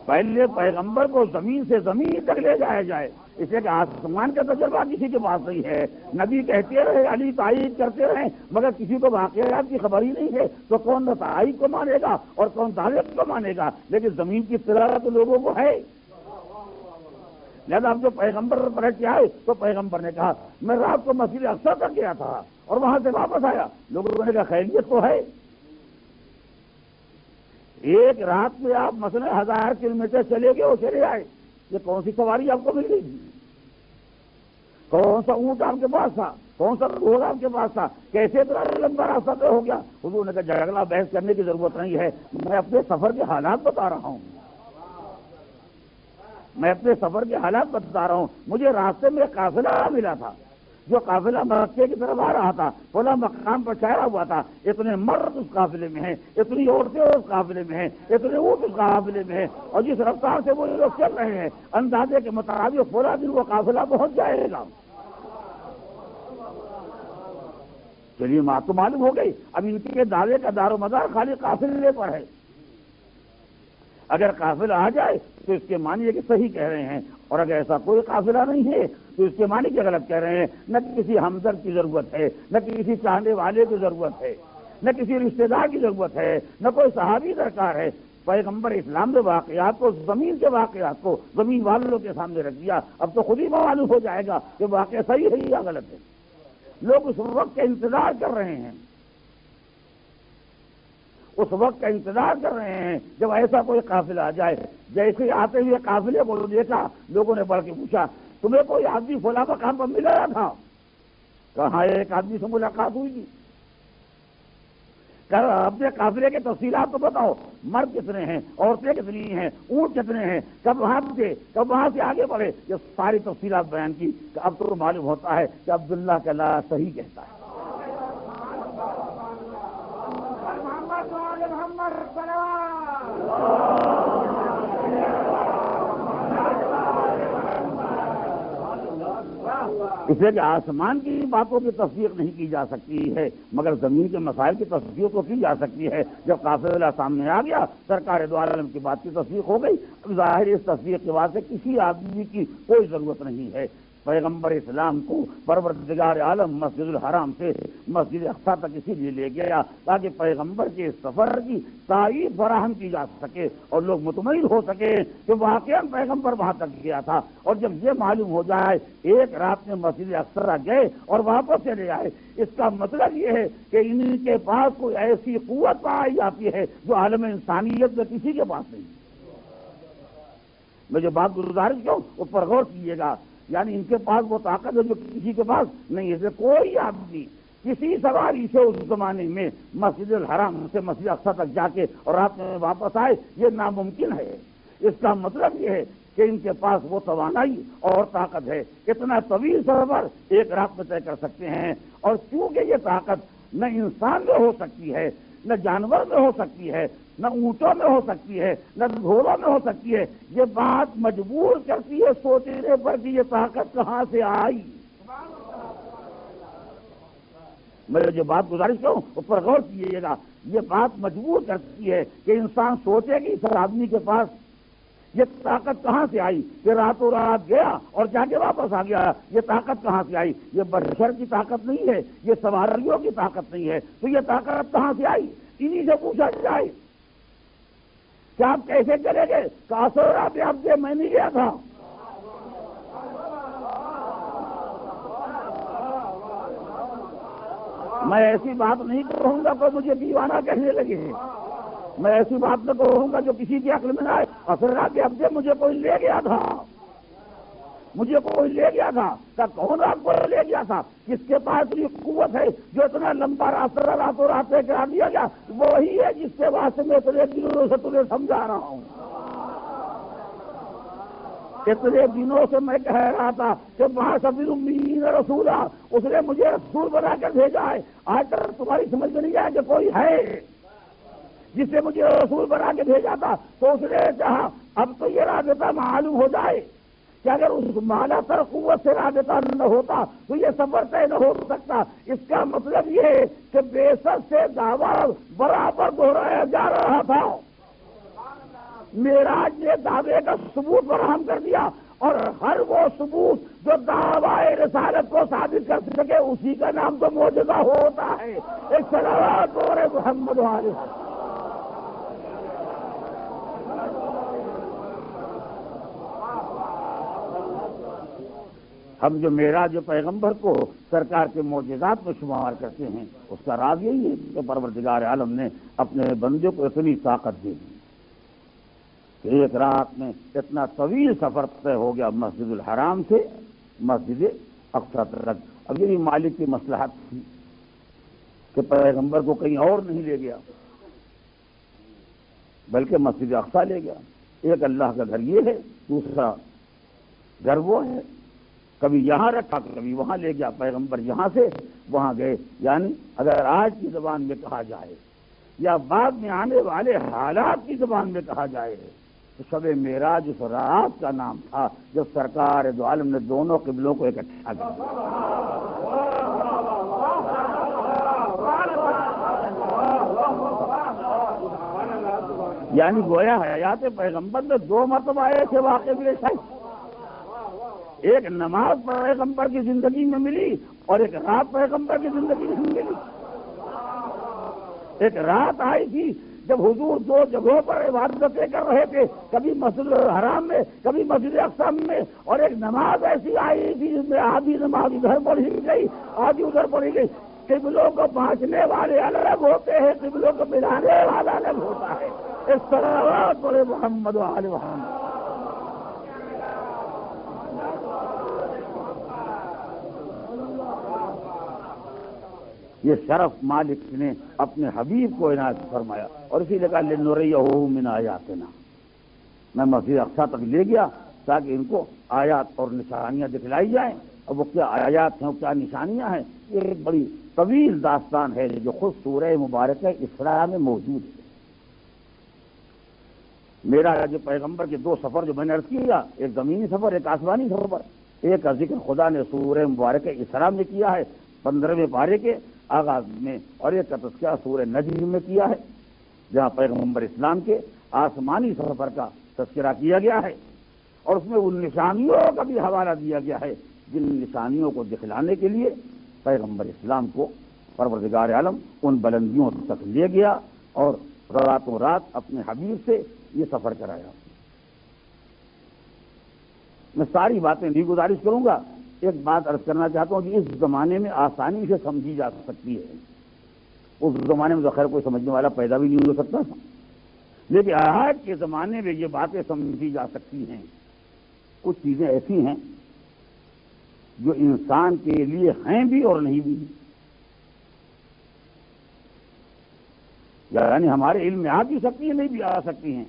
پہلے پیغمبر کو زمین سے زمین تک لے جایا جائے. اس لیے کہ آسمان کا تجربہ کسی کے پاس نہیں ہے. نبی کہتے رہے، علی تائید کرتے رہے، مگر کسی کو واقعات کی خبر ہی نہیں ہے تو کون نہ تائید کو مانے گا اور کون دعوے کو مانے گا. لیکن زمین کی اطلاع تو لوگوں کو ہے. لہذا اب جو پیغمبر پلٹ کے آئے تو پیغمبر نے کہا میں رات کو مسجد اقصی تک گیا تھا اور وہاں سے واپس آیا. لوگوں نے کہا خیریت تو ہے. ایک رات میں آپ مثلا 1000 کلومیٹر چلے گئے اور چلے آئے، یہ کون سی سواری آپ کو مل گئی؟ کون سا اونٹ آپ کے پاس تھا؟ کون سا گھوڑا آپ کے پاس تھا؟ کیسے اتنا لمبا راستہ طے ہو گیا؟ حضور نے کہا جھگڑا بحث کرنے کی ضرورت نہیں ہے، میں اپنے سفر کے حالات بتا رہا ہوں. میں اپنے سفر کے حالات بتا رہا ہوں. مجھے راستے میں قافلہ ملا تھا، جو قافلہ مکے کی طرف آ رہا تھا، فلاں مقام پر ٹھہرا ہوا تھا. اتنے مرد اس قافلے میں ہیں، اتنی عورتیں اس قافلے میں ہیں، اتنے اونٹ اس قافلے میں ہیں، اور جس رفتار سے وہ لوگ چل رہے ہیں اندازے کے مطابق فلاں دن وہ قافلہ پہنچ جائے گا. چلیے بات تو معلوم ہو گئی. اب ان کے دعوے کا دار و مدار خالی قافلے پر ہے. اگر قافلہ آ جائے تو اس کے معنی ہے کہ صحیح کہہ رہے ہیں، اور اگر ایسا کوئی قافلہ نہیں ہے تو اس کے معنی کہ غلط کہہ رہے ہیں. نہ کسی ہمدرد کی ضرورت ہے، نہ کسی چاہنے والے کی ضرورت ہے، نہ کسی رشتہ دار کی ضرورت ہے، نہ کوئی صحابی درکار ہے. پیغمبر اسلام کے واقعات کو، زمین کے واقعات کو زمین والوں کے سامنے رکھ دیا. اب تو خود ہی معلوم ہو جائے گا کہ واقعہ صحیح ہے یا غلط ہے. لوگ اس وقت کا انتظار کر رہے ہیں، اس وقت کا انتظار کر رہے ہیں جب ایسا کوئی قافلہ آ جائے. جیسے آتے ہوئے قافلے کو دیکھا، لوگوں نے بڑھ کے پوچھا تمہیں کوئی آدمی فلاں مقام پر مل رہا تھا؟ کہاں ایک آدمی سے ملاقات ہوئی تھی. اپنے قافلے کی تفصیلات تو بتاؤ، مرد کتنے ہیں، عورتیں کتنی ہیں، اونٹ کتنے ہیں، کب وہاں سے کب وہاں سے آگے بڑھے. یہ ساری تفصیلات بیان کی. کہ اب تو معلوم ہوتا ہے کہ عبداللہ کا لا صحیح کہتا ہے. اس لیے کہ آسمان کی باتوں کی تصدیق نہیں کی جا سکتی ہے، مگر زمین کے مسائل کی تصدیق تو کی جا سکتی ہے. جب قافلہ سامنے آ گیا، سرکار دو عالم کی بات کی تصدیق ہو گئی. ظاہر اس تصدیق کے بعد سے کسی آدمی کی کوئی ضرورت نہیں ہے. پیغمبر اسلام کو پروردگار عالم مسجد الحرام سے مسجد اقصی تک اسی لیے لے گیا تاکہ پیغمبر کے اس سفر کی تائید فراہم کی جا سکے اور لوگ مطمئن ہو سکے کہ واقعا پیغمبر وہاں تک گیا تھا. اور جب یہ معلوم ہو جائے ایک رات میں مسجد اقصی گئے اور واپس چلے آئے، اس کا مطلب یہ ہے کہ ان کے پاس کوئی ایسی قوت پائی جاتی ہے جو عالم انسانیت میں کسی کے پاس نہیں. میں جو بات گزارش کروں اس پر غور کیجیے گا، یعنی ان کے پاس وہ طاقت ہے جو کسی کے پاس نہیں ہے. کوئی آدمی کسی سواری سے اس زمانے میں مسجد الحرام سے مسجد اقصی تک جا کے اور رات میں واپس آئے، یہ ناممکن ہے. اس کا مطلب یہ ہے کہ ان کے پاس وہ توانائی اور طاقت ہے، اتنا طویل سفر ایک رات میں طے کر سکتے ہیں. اور چونکہ یہ طاقت نہ انسان میں ہو سکتی ہے، نہ جانور میں ہو سکتی ہے، نہ اونٹوں میں ہو سکتی ہے، نہ گھوڑوں میں ہو سکتی ہے، یہ بات مجبور کرتی ہے سوچنے پر کہ یہ طاقت کہاں سے آئی. میں جو بات گزارش کروں اس پر غور کیجیے گا، یہ بات مجبور کرتی ہے کہ انسان سوچے کہ اس آدمی کے پاس یہ طاقت کہاں سے آئی کہ راتوں رات گیا اور جا کے واپس آ گیا. یہ طاقت کہاں سے آئی؟ یہ بشر کی طاقت نہیں ہے، یہ سواریوں کی طاقت نہیں ہے. تو یہ طاقت کہاں سے آئی؟ انہی سے پوچھا جائے کہ آپ کیسے چلے گئے؟ کاسور آپ سے میں نہیں گیا تھا. میں ایسی بات نہیں کہوں گا کوئی مجھے دیوانہ کہنے لگے، میں ایسی بات نہ کہوں گا جو کسی کی عقل میں نہ آئے. اصل رات اب سے مجھے کوئی لے گیا تھا، مجھے کوئی لے گیا تھا. کون آپ کو لے گیا تھا؟ کس کے پاس یہ قوت ہے جو اتنا لمبا راستہ راتوں رات کرا دیا گیا؟ وہی ہے جس کے واسطے میں اتنے دنوں سے تمہیں سمجھا رہا ہوں. اتنے دنوں سے میں کہہ رہا تھا کہ وہاں سبھی امین رسولہ، اس نے مجھے رسول بنا کر بھیجا ہے. آج تک تمہاری سمجھ میں نہیں آیا کہ کوئی ہے جس سے مجھے رسول بنا کے بھیجا تھا. تو اس نے چاہا اب تو یہ رابطہ معلوم ہو جائے کہ اگر اس مالا تر قوت سے رابطہ نہ ہوتا تو یہ سفر طے نہ ہو سکتا. اس کا مطلب یہ ہے کہ بیسط سے دعویٰ برابر دہرایا جا رہا تھا. معراج نے دعوے کا ثبوت فراہم کر دیا، اور ہر وہ ثبوت جو دعوی رسالت کو ثابت کر سکے اسی کا نام تو معجزہ ہوتا ہے. ایک صلوات اور محمد علیہ. ہم جو معراج پیغمبر کو سرکار کے معجزات میں شمار کرتے ہیں، اس کا راز یہی ہے کہ پروردگار عالم نے اپنے بندے کو اتنی طاقت دی کہ ایک رات میں اتنا طویل سفر طے ہو گیا مسجد الحرام سے مسجد اقصی تک. اب یہ بھی مالک کی مصلحت تھی کہ پیغمبر کو کہیں اور نہیں لے گیا بلکہ مسجد اقصی لے گیا. ایک اللہ کا گھر یہ ہے، دوسرا گھر وہ ہے. کبھی یہاں رکھا کبھی وہاں لے گیا. پیغمبر یہاں سے وہاں گئے. یعنی اگر آج کی زبان میں کہا جائے یا بعد میں آنے والے حالات کی زبان میں کہا جائے تو شب معراج اس رات کا نام تھا جب سرکار دو عالم نے دونوں قبلوں کو اکٹھا کر دیا. یعنی گویا حیات پیغمبر میں دو مرتبہ ایسے واقع ملے تھے. ایک نماز پیغمبر کی زندگی میں ملی اور ایک رات پیغمبر کی زندگی میں ملی. ایک رات آئی تھی جب حضور دو جگہوں پر عبادتیں کر رہے تھے، کبھی مسجد الحرام میں کبھی مسجد اقصی میں. اور ایک نماز ایسی آئی تھی جس میں آدھی نماز ادھر پڑھی گئی آدھی ادھر پڑھی گئی. قبلوں کو پہنچنے والے الگ ہوتے ہیں، قبلوں کو ملانے والا الگ ہوتا ہے. اس طرح بڑے محمد و آل محمد. یہ شرف مالک نے اپنے حبیب کو عنایت فرمایا اور اسی لگا لنُرِيَهُ مِنْ آیاتنا. میں مسجد اقصی تک لے گیا تاکہ ان کو آیات اور نشانیاں دکھلائی جائیں. اور وہ کیا آیات ہیں، وہ کیا نشانیاں ہیں، یہ ایک بڑی طویل داستان ہے جو خود سورہ مبارکہ اسراء میں موجود ہے. میرا جو پیغمبر کے دو سفر جو میں نے عرض کیا، ایک زمینی سفر ایک آسمانی سفر. ایک کا ذکر خدا نے سورہ مبارکہ اسراء میں کیا ہے 15ویں پارے کے آغاز میں، اور ایک کا تذکرہ سورہ نجم میں کیا ہے جہاں پیغمبر اسلام کے آسمانی سفر کا تذکرہ کیا گیا ہے. اور اس میں ان نشانیوں کا بھی حوالہ دیا گیا ہے جن نشانیوں کو دکھلانے کے لیے پیغمبر اسلام کو پروردگار عالم ان بلندیوں تک لے گیا اور راتوں رات اپنے حبیب سے یہ سفر کرایا۔ میں ساری باتیں نہیں گزارش کروں گا، ایک بات عرض کرنا چاہتا ہوں کہ اس زمانے میں آسانی سے سمجھی جا سکتی ہے، اس زمانے میں تو خیر کوئی سمجھنے والا پیدا بھی نہیں ہو سکتا تھا، لیکن آج کے زمانے میں یہ باتیں سمجھی جا سکتی ہیں۔ کچھ چیزیں ایسی ہیں جو انسان کے لیے ہیں بھی اور نہیں بھی، یعنی ہمارے علم میں آ بھی سکتی ہیں، نہیں بھی آ سکتی ہیں۔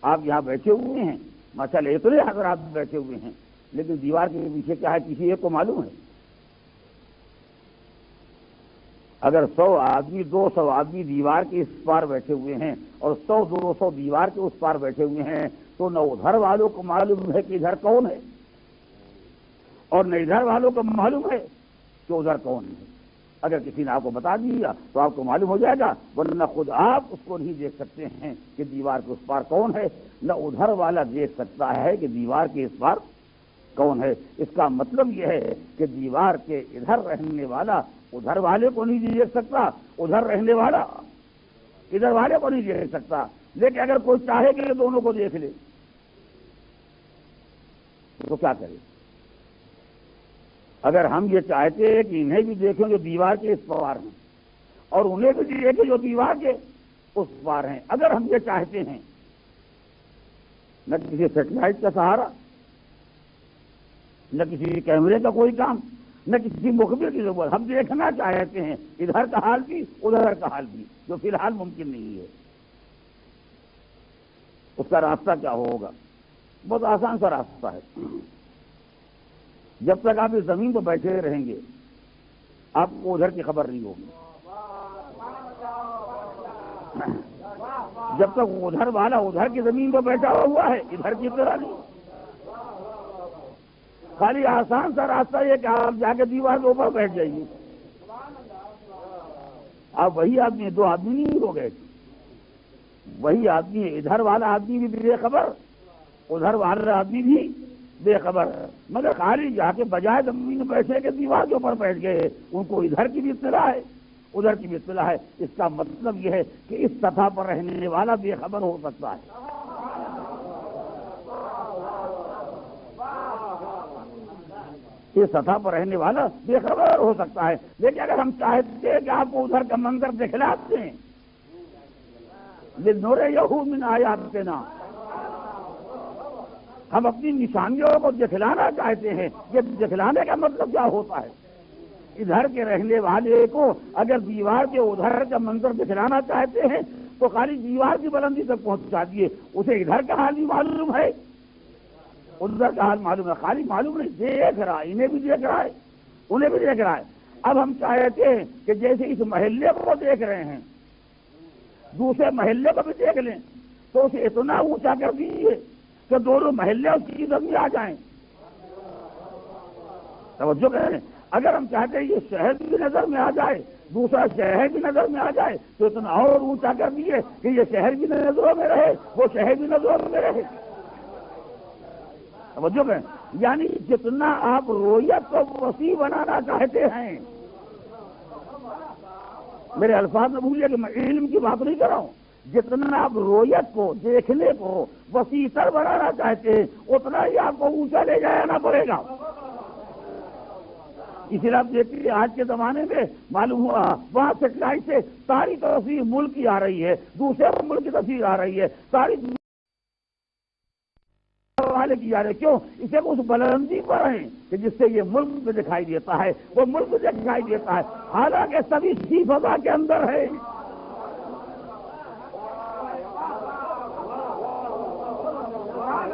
آپ یہاں بیٹھے ہوئے ہیں، ماشاءاللہ اتنے حضرات بیٹھے ہوئے ہیں، لیکن دیوار کے پیچھے کیا ہے کسی ایک کو معلوم ہے؟ اگر 100 آدمی 200 آدمی دیوار کے اس پار بیٹھے ہوئے ہیں اور 100-200 دیوار کے اس پار بیٹھے ہوئے ہیں تو نہ ادھر والوں کو معلوم ہے کہ ادھر کون ہے اور نہ ادھر والوں کو معلوم ہے کہ ادھر کون ہے۔ اگر کسی نے آپ کو بتا دیا تو آپ کو معلوم ہو جائے گا، ورنہ خود آپ اس کو نہیں دیکھ سکتے ہیں کہ دیوار کے اس پار کون ہے، نہ ادھر والا دیکھ سکتا ہے کہ دیوار کے اس پار کون ہے۔ اس کا مطلب یہ ہے کہ دیوار کے ادھر رہنے والا ادھر والے کو نہیں دیکھ سکتا، ادھر رہنے والا ادھر والے کو نہیں دیکھ سکتا، لیکن اگر کوئی چاہے کہ یہ دونوں کو دیکھ لے تو کیا کرے؟ اگر ہم یہ چاہتے ہیں کہ انہیں بھی دیکھیں جو دیوار کے اس پار ہیں اور انہیں بھی دیکھیں جو دیوار کے اس پار ہیں، اگر ہم یہ چاہتے ہیں، نہ کسی سیٹلائٹ کا سہارا، نہ کسی کیمرے کا کوئی کام، نہ کسی مخبر کی ضرورت، ہم دیکھنا چاہتے ہیں ادھر کا حال بھی ادھر کا حال بھی، جو فی الحال ممکن نہیں ہے۔ اس کا راستہ کیا ہوگا؟ بہت آسان سا راستہ ہے۔ جب تک آپ اس زمین پہ بیٹھے رہیں گے آپ کو ادھر کی خبر نہیں ہوگی، جب تک ادھر والا ادھر کی زمین پہ بیٹھا ہوا ہے ادھر کی طرح نہیں۔ خالی آسان سا راستہ یہ کہ آپ جا کے دیوار کے اوپر بیٹھ جائیے، آپ وہی آدمی، 2 آدمی نہیں ہو گئے، وہی آدمی ہے، ادھر والا آدمی بھی بے خبر ادھر والا آدمی بھی بے خبر، مگر خالی جا کے بجائے زمین بیٹھے کے دیوار کے اوپر بیٹھ گئے، ان کو ادھر کی بھی اطلاع ہے ادھر کی بھی اطلاع ہے۔ اس کا مطلب یہ ہے کہ اس سطح پر رہنے والا بے خبر ہو سکتا ہے، اس سطح پر رہنے والا بے خبر ہو سکتا ہے، لیکن اگر ہم چاہتے ہیں کہ آپ کو ادھر کا منظر دکھلاتے ہیں لِنُرِیَہُ مِنْ آیاتِنَا، ہم اپنی نشانیوں کو دکھلانا چاہتے ہیں۔ یہ دکھلانے کا مطلب کیا ہوتا ہے؟ ادھر کے رہنے والے کو اگر دیوار کے ادھر کا منظر دکھلانا چاہتے ہیں تو خالی دیوار کی بلندی تک پہنچا دیے، اسے ادھر کا حال بھی معلوم ہے ادھر کا حال معلوم ہے، خالی معلوم نہیں، دیکھ رہا ہے، انہیں بھی دیکھ رہا ہے انہیں بھی دیکھ رہا ہے۔ اب ہم چاہتے ہیں کہ جیسے اس محلے کو دیکھ رہے ہیں دوسرے محلے کو بھی دیکھ لیں تو اسے اتنا اونچا کر دیجیے کہ دونوں محلے اس کی زمین آ جائیں۔ توجہ کریں، اگر ہم چاہتے ہیں یہ شہر بھی نظر میں آ جائے دوسرا شہر بھی نظر میں آ جائے تو اتنا اور اونچا کر دیجیے کہ یہ شہر بھی نظروں میں رہے وہ شہر بھی نظروں میں رہے۔ توجہ کریں، یعنی جتنا آپ رویت کو وسیع بنانا چاہتے ہیں، میرے الفاظ میں بھولیے کہ میں علم کی بات نہیں کر رہا ہوں، جتنا آپ رویت کو دیکھنے کو وسیع تر بنانا چاہتے ہیں اتنا ہی آپ کو اونچا لے جانا پڑے گا۔ اس لیے آپ دیکھتے ہیں آج کے زمانے میں معلوم ہوا وہاں سیٹلائٹ سے ساری تصویر ملک کی آ رہی ہے، دوسرے ملک کی تصویر آ رہی ہے، ساری والے کی جا رہے، کیوں؟ اسے اس بلندی پر ہیں کہ جس سے یہ ملک میں دکھائی دیتا ہے، وہ ملک میں دکھائی دیتا ہے، حالانکہ سبھی اسی فضا کے اندر ہے۔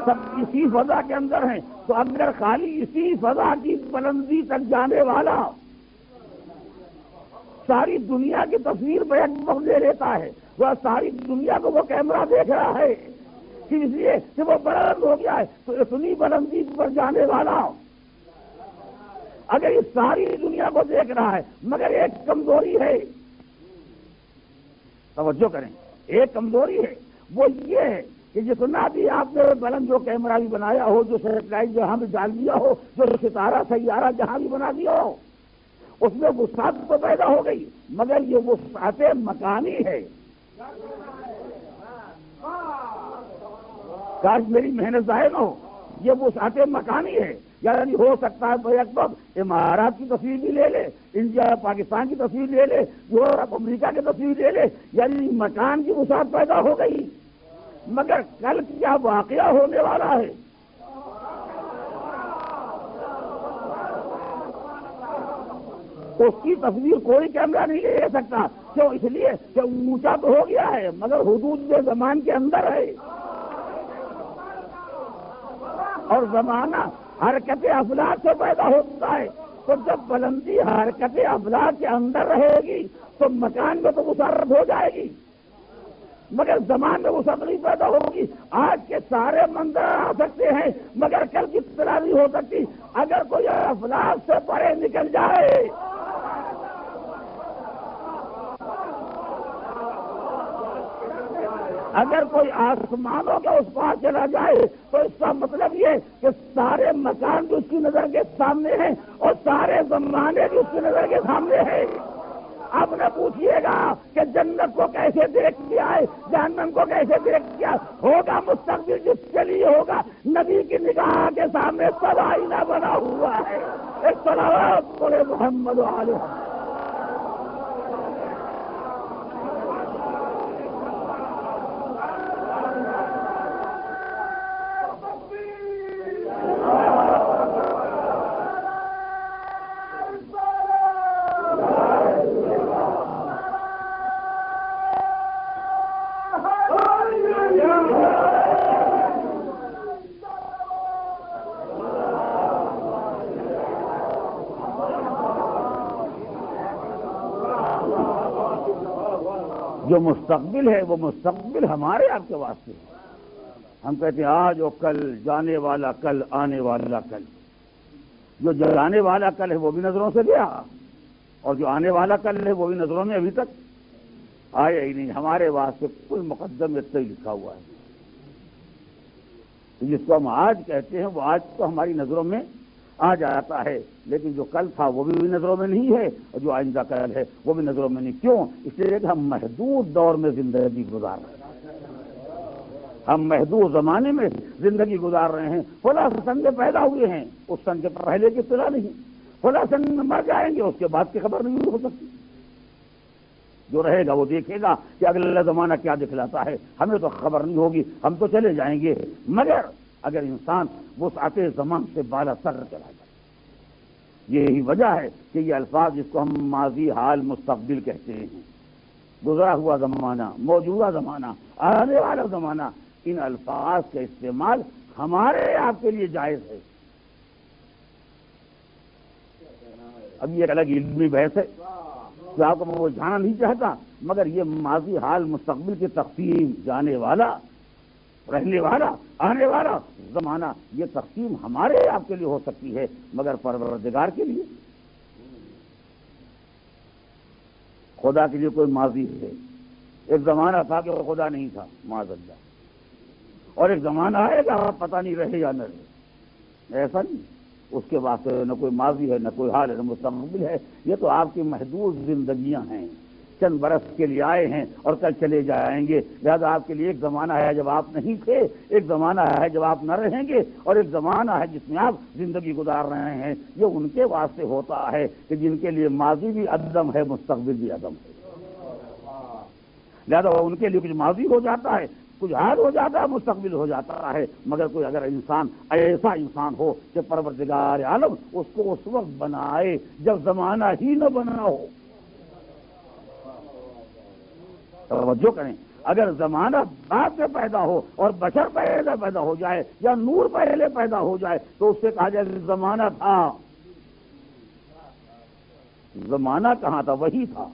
سب اسی فضا کے اندر ہیں، تو اگر خالی اسی فضا کی بلندی تک جانے والا ساری دنیا کی تصویر بیک وقت لے لیتا ہے، وہ ساری دنیا کو وہ کیمرہ دیکھ رہا ہے کہ اس لیے کہ وہ بلند ہو گیا ہے، تو اتنی بلندی پر جانے والا اگر اس ساری دنیا کو دیکھ رہا ہے مگر ایک کمزوری ہے، توجہ کریں، ایک کمزوری ہے، وہ یہ ہے کہ جتنا بھی آپ نے بلند جو کیمرہ بھی بنایا ہو، جو سیٹلائٹ جہاں بھی ڈال دیا ہو، جو ستارہ سیارہ جہاں بھی بنا دیا ہو، اس میں وسعت تو پیدا ہو گئی، مگر یہ وسعت مکانی ہے۔ کاش میری محنت ظاہر نہ ہو، یہ وسعت مکانی ہے۔ یعنی ہو سکتا ہے بیک وقت امارات کی تصویر بھی لے لے، انڈیا پاکستان کی تصویر لے لے، یورپ امریکہ کی تصویر لے لے، یعنی مکان کی وسعت پیدا ہو گئی، مگر کل کیا واقعہ ہونے والا ہے؟ اس کی تصویر کوئی کیمرہ نہیں لے سکتا، کیوں؟ اس لیے کہ اونچا تو ہو گیا ہے مگر حدود زمان کے اندر ہے، اور زمانہ حرکت افلاک سے پیدا ہوتا ہے۔ تو جب بلندی حرکت افلاک کے اندر رہے گی تو مکان میں تو وسعت ہو جائے گی، مگر زمان میں وسعت نہیں پیدا ہوگی۔ آج کے سارے منظر آ سکتے ہیں مگر کل کی اطلاع نہیں ہو سکتی۔ اگر کوئی افلاک سے پرے نکل جائے، اگر کوئی آسمانوں کے اس پار چلا جائے تو اس کا مطلب یہ کہ سارے مکان بھی اس کی نظر کے سامنے ہیں اور سارے زمانے بھی اس کی نظر کے سامنے ہیں۔ اب نہ پوچھیے گا کہ جنت کو کیسے دیکھ لیا ہے، جہنم کو کیسے دیکھ لیا ہوگا، مستقبل جس کے لیے ہوگا نبی کی نگاہ کے سامنے سب آئینہ بنا ہوا ہے۔ صلوات علی محمد و آلہ۔ جو مستقبل ہے وہ مستقبل ہمارے آپ کے واسطے ہے۔ ہم کہتے ہیں آج و کل، جانے والا کل، آنے والا کل۔ جو جانے والا کل ہے وہ بھی نظروں سے گیا اور جو آنے والا کل ہے وہ بھی نظروں میں ابھی تک آیا ہی نہیں۔ ہمارے واسطے کوئی مقدم اتنا ہی لکھا ہوا ہے۔ جس کو ہم آج کہتے ہیں وہ آج تو ہماری نظروں میں آ جاتا ہے، لیکن جو کل تھا وہ بھی نظروں میں نہیں ہے اور جو آئندہ کل ہے وہ بھی نظروں میں نہیں۔ کیوں؟ اس لیے کہ ہم محدود دور میں زندگی گزار رہے ہیں، ہم محدود زمانے میں زندگی گزار رہے ہیں۔ فلاں سن میں پیدا ہوئے ہیں، اس سن کے پہلے کی اطلاع نہیں، فلاں سن میں مر جائیں گے اس کے بعد کی خبر نہیں ہو سکتی۔ جو رہے گا وہ دیکھے گا کہ اگلا زمانہ کیا دکھلاتا ہے، ہمیں تو خبر نہیں ہوگی، ہم تو چلے جائیں گے۔ مگر اگر انسان وسعت زمان سے بالا سر چلا جائے، یہی وجہ ہے کہ یہ الفاظ جس کو ہم ماضی، حال، مستقبل کہتے ہیں، گزرا ہوا زمانہ، موجودہ زمانہ، آنے والا زمانہ، ان الفاظ کا استعمال ہمارے آپ کے لیے جائز ہے۔ اب یہ ایک الگ علمی بحث ہے جو آپ کو میں وہ جانا نہیں چاہتا، مگر یہ ماضی، حال، مستقبل کی تقسیم، جانے والا، رہنے والا، آنے والا زمانہ، یہ تقسیم ہمارے آپ کے لیے ہو سکتی ہے مگر پروردگار کے لیے، خدا کے لیے کوئی ماضی ہے۔ ایک زمانہ تھا کہ وہ خدا نہیں تھا معاذ اللہ، اور ایک زمانہ آئے گا پتہ نہیں رہے یا نہ رہے، ایسا نہیں۔ اس کے واسطے نہ کوئی ماضی ہے، نہ کوئی حال ہے، نہ مستقبل ہے۔ یہ تو آپ کی محدود زندگیاں ہیں، چند برس کے لیے آئے ہیں اور کل چلے جائیں گے۔ لہذا آپ کے لیے ایک زمانہ ہے جب آپ نہیں تھے، ایک زمانہ ہے جب آپ نہ رہیں گے، اور ایک زمانہ ہے جس میں آپ زندگی گزار رہے ہیں۔ یہ ان کے واسطے ہوتا ہے کہ جن کے لیے ماضی بھی عدم ہے، مستقبل بھی عدم ہے۔ لہذا ان کے لیے کچھ ماضی ہو جاتا ہے، کچھ حال ہو جاتا ہے، مستقبل ہو جاتا ہے۔ مگر کوئی اگر انسان ایسا انسان ہو کہ پروردگار عالم اس کو اس وقت بنائے جب زمانہ ہی نہ بنا ہو، توجہ کریں، اگر زمانہ بعد میں پیدا ہو اور بشر پہلے پیدا ہو جائے یا نور پہلے پیدا ہو جائے تو اس سے کہا جائے زمانہ تھا۔ زمانہ کہاں تھا؟ وہی تھا۔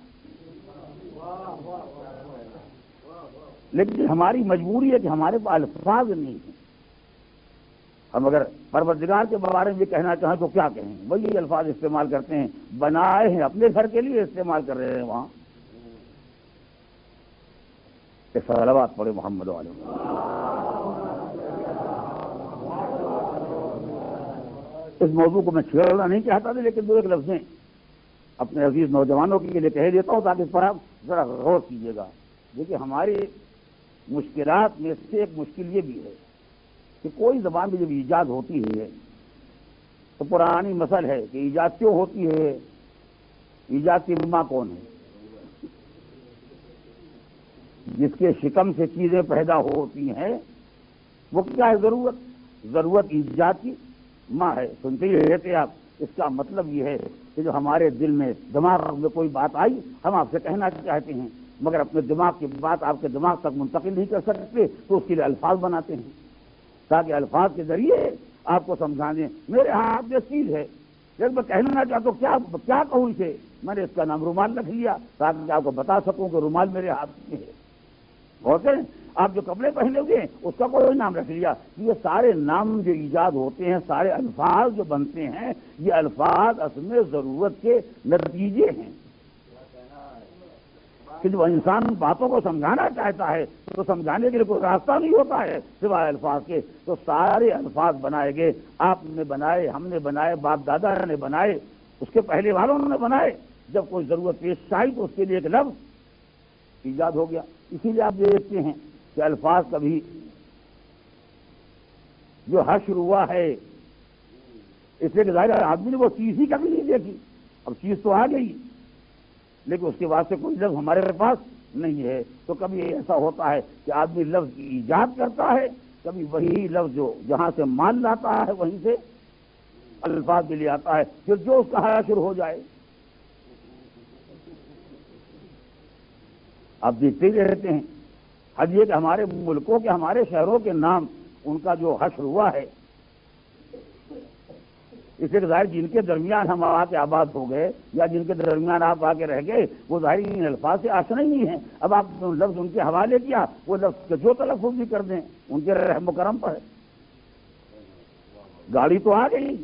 لیکن ہماری مجبوری ہے کہ ہمارے پاس الفاظ نہیں ہیں۔ ہم اگر پروردگار کے بارے میں یہ کہنا چاہیں تو کیا کہیں؟ وہی الفاظ استعمال کرتے ہیں، بنائے ہیں اپنے گھر کے لیے استعمال کر رہے ہیں وہاں۔ صلوات پڑھے محمد علیہ وسلم۔ اس موضوع کو میں چھیڑنا نہیں چاہتا تھا، لیکن دو ایک لفظیں اپنے عزیز نوجوانوں کے لیے کہہ دیتا ہوں تاکہ اس پر آپ ذرا غور کیجیے گا۔ دیکھیے ہماری مشکلات میں سے ایک مشکل یہ بھی ہے کہ کوئی زبان بھی جب ایجاد ہوتی ہے تو پرانی مسئلہ ہے کہ ایجاد کیوں ہوتی ہے، ایجاد کی ماں کون ہے؟ جس کے شکم سے چیزیں پیدا ہوتی ہیں وہ کیا ہے؟ ضرورت ایجاد کی ماں ہے۔ سنتے ہی رہتے آپ، اس کا مطلب یہ ہے کہ جو ہمارے دل میں دماغ میں کوئی بات آئی ہم آپ سے کہنا چاہتے ہیں، مگر اپنے دماغ کی بات آپ کے دماغ تک منتقل نہیں کر سکتے تو اس کے لیے الفاظ بناتے ہیں تاکہ الفاظ کے ذریعے آپ کو سمجھا دیں۔ میرے ہاتھ میں چیز ہے، جب میں کہنا چاہتا ہوں کیا کہوں اسے، میں نے اس کا نام رومال رکھ لیا تاکہ آپ کو بتا سکوں کہ رومال میرے ہاتھ میں ہے۔ ہوتے ہیں آپ جو کپڑے پہنے ہوئے ہیں اس کا کوئی نام رکھ لیا۔ یہ سارے نام جو ایجاد ہوتے ہیں، سارے الفاظ جو بنتے ہیں، یہ الفاظ اصل میں ضرورت کے نتیجے ہیں کہ جو انسان باتوں کو سمجھانا چاہتا ہے تو سمجھانے کے لیے کوئی راستہ نہیں ہوتا ہے سوائے الفاظ کے، تو سارے الفاظ بنائے گئے، آپ نے بنائے، ہم نے بنائے، باپ دادا نے بنائے، اس کے پہلے والوں نے بنائے۔ جب کوئی ضرورت پیش آئی تو اس کے لیے ایک لفظ ایجاد ہو گیا۔ اسی لیے آپ دیکھتے ہیں کہ الفاظ کبھی جو حشر ہوا ہے، اس لیے کہ ظاہر آدمی نے وہ چیز ہی کبھی نہیں دیکھی، اب چیز تو آ گئی لیکن اس کے واسطے کوئی لفظ ہمارے پاس نہیں ہے، تو کبھی ایسا ہوتا ہے کہ آدمی لفظ کی ایجاد کرتا ہے، کبھی وہی لفظ جو جہاں سے مان لاتا ہے وہیں سے الفاظ بھی لے آتا ہے، پھر جو اس کا حشر ہو جائے۔ آپ دیکھتے ہی رہتے ہیں، حج یہ کہ ہمارے ملکوں کے، ہمارے شہروں کے نام ان کا جو حشر ہوا ہے، اس لیے ظاہر جن کے درمیان ہم آ کے آباد ہو گئے یا جن کے درمیان آپ آ کے رہ گئے وہ ظاہر ان الفاظ سے آشنا ہی نہیں ہیں۔ اب آپ لفظ ان کے حوالے کیا، وہ لفظ جو تلفظ بھی کر دیں ان کے رحم و کرم پر ہے۔ گاڑی تو آ گئی،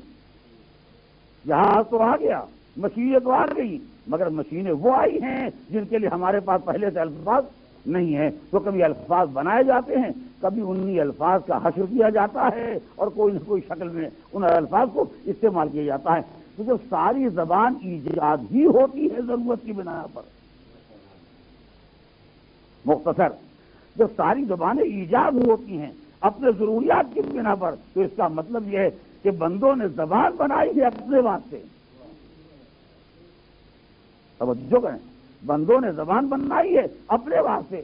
جہاز تو آ گیا، مشینیں تو آ گئی، مگر مشینیں وہ آئی ہیں جن کے لیے ہمارے پاس پہلے سے الفاظ نہیں ہیں۔ تو کبھی الفاظ بنائے جاتے ہیں، کبھی انہی الفاظ کا حشر کیا جاتا ہے اور کوئی نہ کوئی شکل میں ان الفاظ کو استعمال کیا جاتا ہے۔ تو جب ساری زبان ایجاد ہی ہوتی ہے ضرورت کی بنا پر، مختصر جب ساری زبانیں ایجاد ہوتی ہیں اپنے ضروریات کی بنا پر، تو اس کا مطلب یہ ہے کہ بندوں نے زبان بنائی ہے اپنے واسطے۔ توجہ کریں، بندوں نے زبان بنائی ہے اپنے واسطے۔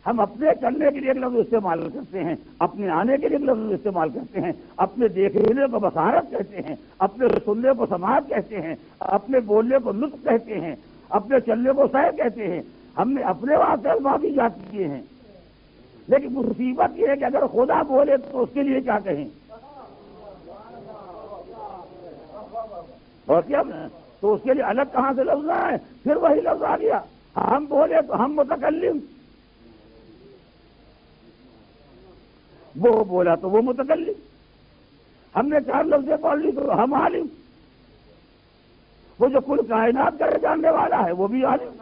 ہم اپنے چلنے کے لیے ایک لفظ استعمال کرتے ہیں، اپنے آنے کے لیے ایک لفظ استعمال کرتے ہیں، اپنے دیکھنے کو بصارت کہتے ہیں، اپنے سننے کو سماعت کہتے ہیں، اپنے بولنے کو نطق کہتے ہیں، اپنے چلنے کو سیر کہتے ہیں۔ ہم نے اپنے واسطے الفاظ ایجاد کیے ہیں، لیکن مصیبت یہ ہے کہ اگر خدا بولے تو اس کے لیے کیا کہیں؟ اور کیا تو اس کے لیے الگ کہاں سے لفظ آئے؟ پھر وہی لفظ آ گیا، ہم بولے تو ہم متکلم، وہ بولا تو وہ متکلم، ہم نے 4 لفظیں پڑھ لی تو ہم عالم، وہ جو کل کائنات کا جاننے والا ہے وہ بھی عالم۔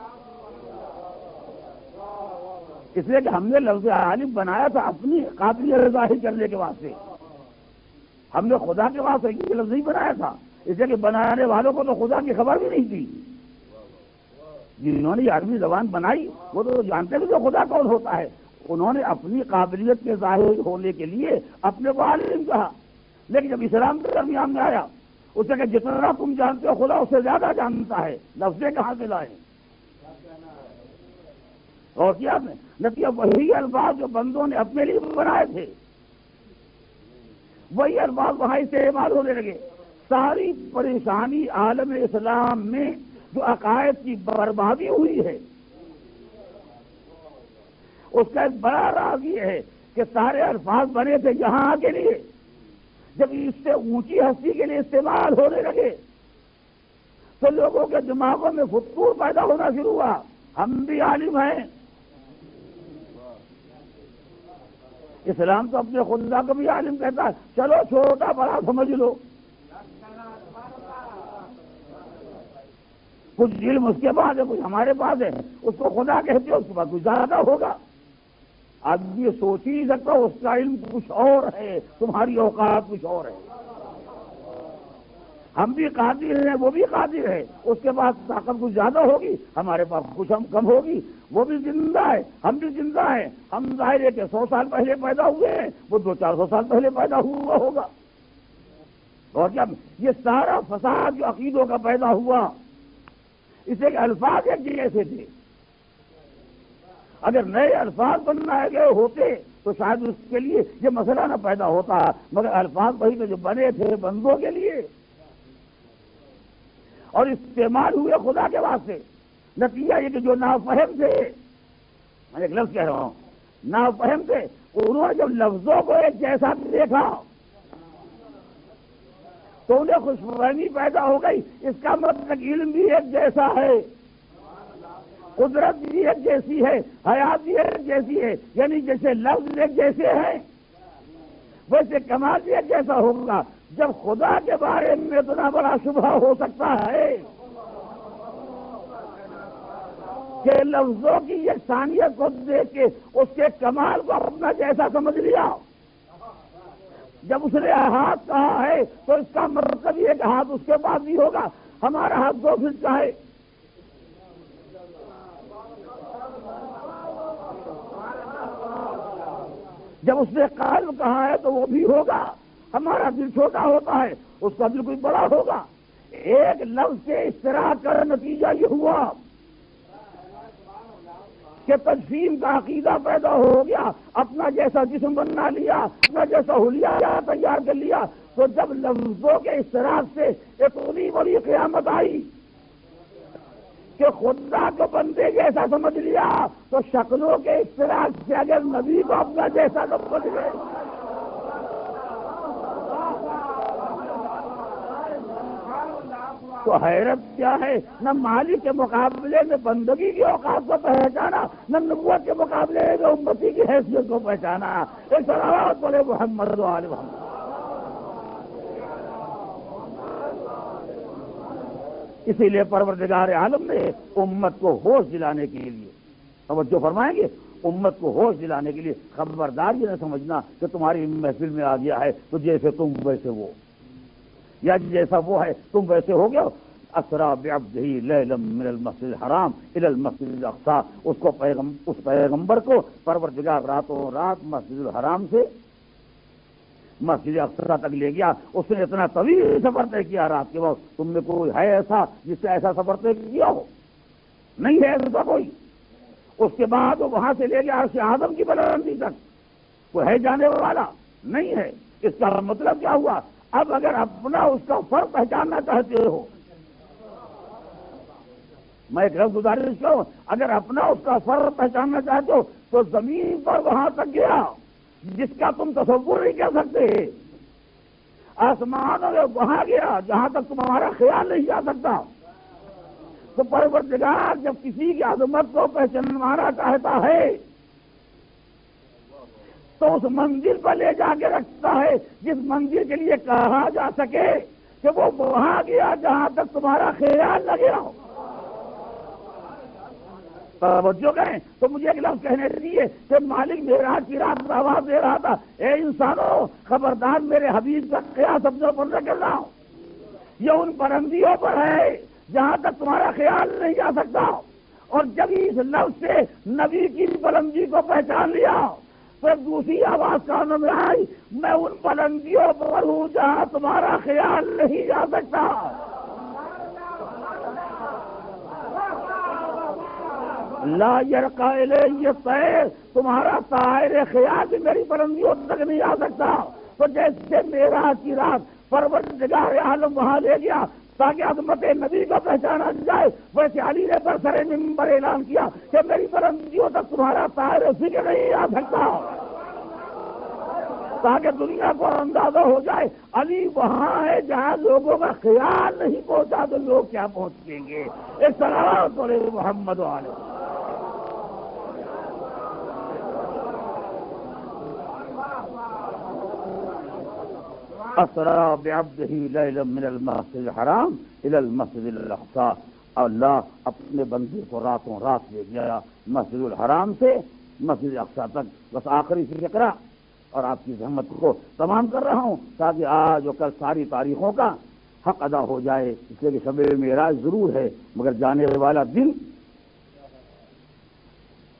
اس لیے کہ ہم نے لفظ عالم بنایا تھا اپنی قابلیت ظاہر کرنے کے واسطے، ہم نے خدا کے واسطے یہ لفظ نہیں بنایا تھا۔ اس لیے کہ بنانے والوں کو تو خدا کی خبر بھی نہیں تھی، جنہوں نے یہ عربی زبان بنائی وہ تو جانتے بھی جو خدا کون ہوتا ہے۔ انہوں نے اپنی قابلیت کے ظاہر ہونے کے لیے اپنے کو عالم کہا، لیکن جب اسلام کے درمیان میں آیا اس سے کہ جتنا تم جانتے ہو خدا اس سے زیادہ جانتا ہے، لفظیں کہاں سے لائے؟ اور کیا نتیجہ وہی الفاظ جو بندوں نے اپنے لیے بنائے تھے وہی الفاظ وہاں استعمال ہونے لگے۔ ساری پریشانی عالم اسلام میں جو عقائد کی بربادی ہوئی ہے اس کا ایک بڑا راز یہ ہے کہ سارے الفاظ بنے تھے یہاں کے لیے، جب اس سے اونچی ہستی کے لیے استعمال ہونے لگے تو لوگوں کے دماغوں میں فتور پیدا ہونا شروع ہوا، ہم بھی عالم ہیں۔ اسلام تو اپنے خدا کو بھی عالم کہتا ہے، چلو چھوٹا بڑا سمجھ لو، کچھ علم اس کے پاس ہے کچھ ہمارے پاس ہے، اس کو خدا کہتے ہو، اس کے بعد کچھ زیادہ ہوگا۔ آدمی یہ سوچ ہی نہیں سکتا، اس کا علم کچھ اور ہے، تمہاری اوقات کچھ اور ہے۔ ہم بھی قادر ہیں، وہ بھی قادر ہے، اس کے پاس طاقت کچھ زیادہ ہوگی، ہمارے پاس کچھ ہم کم ہوگی، وہ بھی زندہ ہے، ہم بھی زندہ ہیں، ہم ظاہر ہے کہ 100 سال پہلے پیدا ہوئے ہیں، وہ 200-400 سال پہلے پیدا ہوا ہوگا۔ اور جب یہ سارا فساد جو عقیدوں کا پیدا ہوا، اسے کہ الفاظ ایک جیسے تھے، اگر نئے الفاظ بنائے گئے ہوتے تو شاید اس کے لیے یہ مسئلہ نہ پیدا ہوتا، مگر الفاظ وہی کے جو بنے تھے بندوں کے لیے اور استعمال ہوئے خدا کے واسطے۔ نتیجہ یہ کہ جو نافہم تھے، میں ایک لفظ کہہ رہا ہوں، نافہم تھے، انہوں نے جب لفظوں کو ایک جیسا دیکھا تو انہیں خوش فہمی پیدا ہو گئی، اس کا مطلب علم بھی ایک جیسا ہے، قدرت بھی ایک جیسی ہے، حیات بھی ایک جیسی ہے، یعنی جیسے لفظ ایک جیسے ہیں ویسے کمال بھی ایک جیسا ہوگا۔ جب خدا کے بارے میں اتنا بڑا شبہ ہو سکتا ہے کہ لفظوں کی یکسانیت کو دیکھ کے اس کے کمال کو اپنا جیسا سمجھ لیا، جب اس نے ہاتھ کہا ہے تو اس کا مطلب یہ کہ ہاتھ اس کے پاس بھی ہوگا، ہمارا ہاتھ 2 فٹ کا ہے۔ جب اس نے قلب کہا ہے تو وہ بھی ہوگا، ہمارا دل چھوٹا ہوتا ہے، اس کا دل کوئی بڑا ہوگا۔ ایک لفظ سے اشتراک کا نتیجہ یہ ہوا کہ تجسیم کا عقیدہ پیدا ہو گیا، اپنا جیسا جسم بنا لیا، اپنا جیسا حلیہ تیار کر لیا۔ تو جب لفظوں کے اشتراک سے ایک بڑی قیامت آئی کہ خدا کو بندے جیسا سمجھ لیا، تو شکلوں کے اشتراک سے اگر نبی کو اپنا جیسا سمجھ گئے تو حیرت کیا ہے؟ نہ مالک کے مقابلے میں بندگی کی اوقات کو پہچانا، نہ نبوت کے مقابلے میں امتی کی حیثیت کو پہچانا۔ ایک صلوات بولے محمد و آل محمد۔ اسی لیے پروردگار عالم نے امت کو ہوش دلانے کے لیے، توجہ فرمائیں گے، امت کو ہوش دلانے کے لیے خبردار یہ نہ سمجھنا کہ تمہاری محفل میں آ گیا ہے تو جیسے تم ویسے وہ، یا جیسا وہ ہے تم ویسے ہو گیا۔ اسرا بعبدہ لیلا من المسجد الحرام الى المسجد الاقصی، اس پیغمبر کو پروردگار راتوں رات مسجد الحرام سے مسجد اقصی تک لے گیا۔ اس نے اتنا طویل سفر طے کیا رات کے وقت، تم میں کوئی ہے ایسا جس سے ایسا سفر طے کیا ہو؟ نہیں ہے ایسا کوئی۔ اس کے بعد وہ وہاں سے لے گیا عرش اعظم کی بلندی تک، وہ ہے جانے والا نہیں ہے۔ اس کا مطلب کیا ہوا؟ اب اگر اپنا اس کا فرق پہچاننا چاہتے ہو، میں ایک لفظ گزارش کروں، اگر اپنا اس کا فرق پہچاننا چاہتے ہو تو زمین پر وہاں تک گیا جس کا تم تصور نہیں کر سکتے، آسمانوں میں وہاں گیا جہاں تک تمہارا خیال نہیں جا سکتا۔ تو پروردگار جب کسی کی عظمت کو پہچاننا چاہتا ہے تو اس منزل پر لے جا کے رکھتا ہے جس منزل کے لیے کہا جا سکے کہ وہ وہاں گیا جہاں تک تمہارا خیال نہ گیا ہو۔ توجہ کریں تو مجھے ایک لفظ کہنے دیجیے کہ مالک معراج کی رات آواز دے رہا تھا، اے انسانوں خبردار میرے حبیب کا قیاس اپنے پر نہ کرنا، یہ ان بلندیوں پر ہے جہاں تک تمہارا خیال نہیں جا سکتا۔ اور جب اس لفظ سے نبی کی بلندی کو پہچان لیا پھر دوسری آواز کانوں میں آئی، میں ان بلندیوں پر ہوں جہاں تمہارا خیال نہیں جا سکتا۔ لا یرقی الی الطیر، تمہارا طائر خیال بھی میری بلندیوں تک نہیں آ سکتا۔ تو جیسے معراج کی رات پروردگار عالم وہاں لے گیا تاکہ عظمت نبی کو پہچانا جائے، ویسے علی نے برسر منبر اعلان کیا کہ میری بلندیوں تک تمہارا طائر فکر نہیں آ سکتا، تاکہ دنیا کو اندازہ ہو جائے علی وہاں ہے جہاں لوگوں کا خیال نہیں پہنچا تو لوگ کیا پہنچیں گے۔ ایک صلوات بولے محمد و آل محمد۔ اسرا بعبدہ لیلا من المسجد الحرام الى المسجد الاقصی، اللہ اپنے بندے کو راتوں رات لے گیا مسجد الحرام سے مسجد اقصی تک۔ بس آخری فقرہ اور آپ کی زحمت کو تمام کر رہا ہوں تاکہ آج اور کل ساری تاریخوں کا حق ادا ہو جائے، اس لیے کہ شب معراج ضرور ہے، مگر جانے والا دن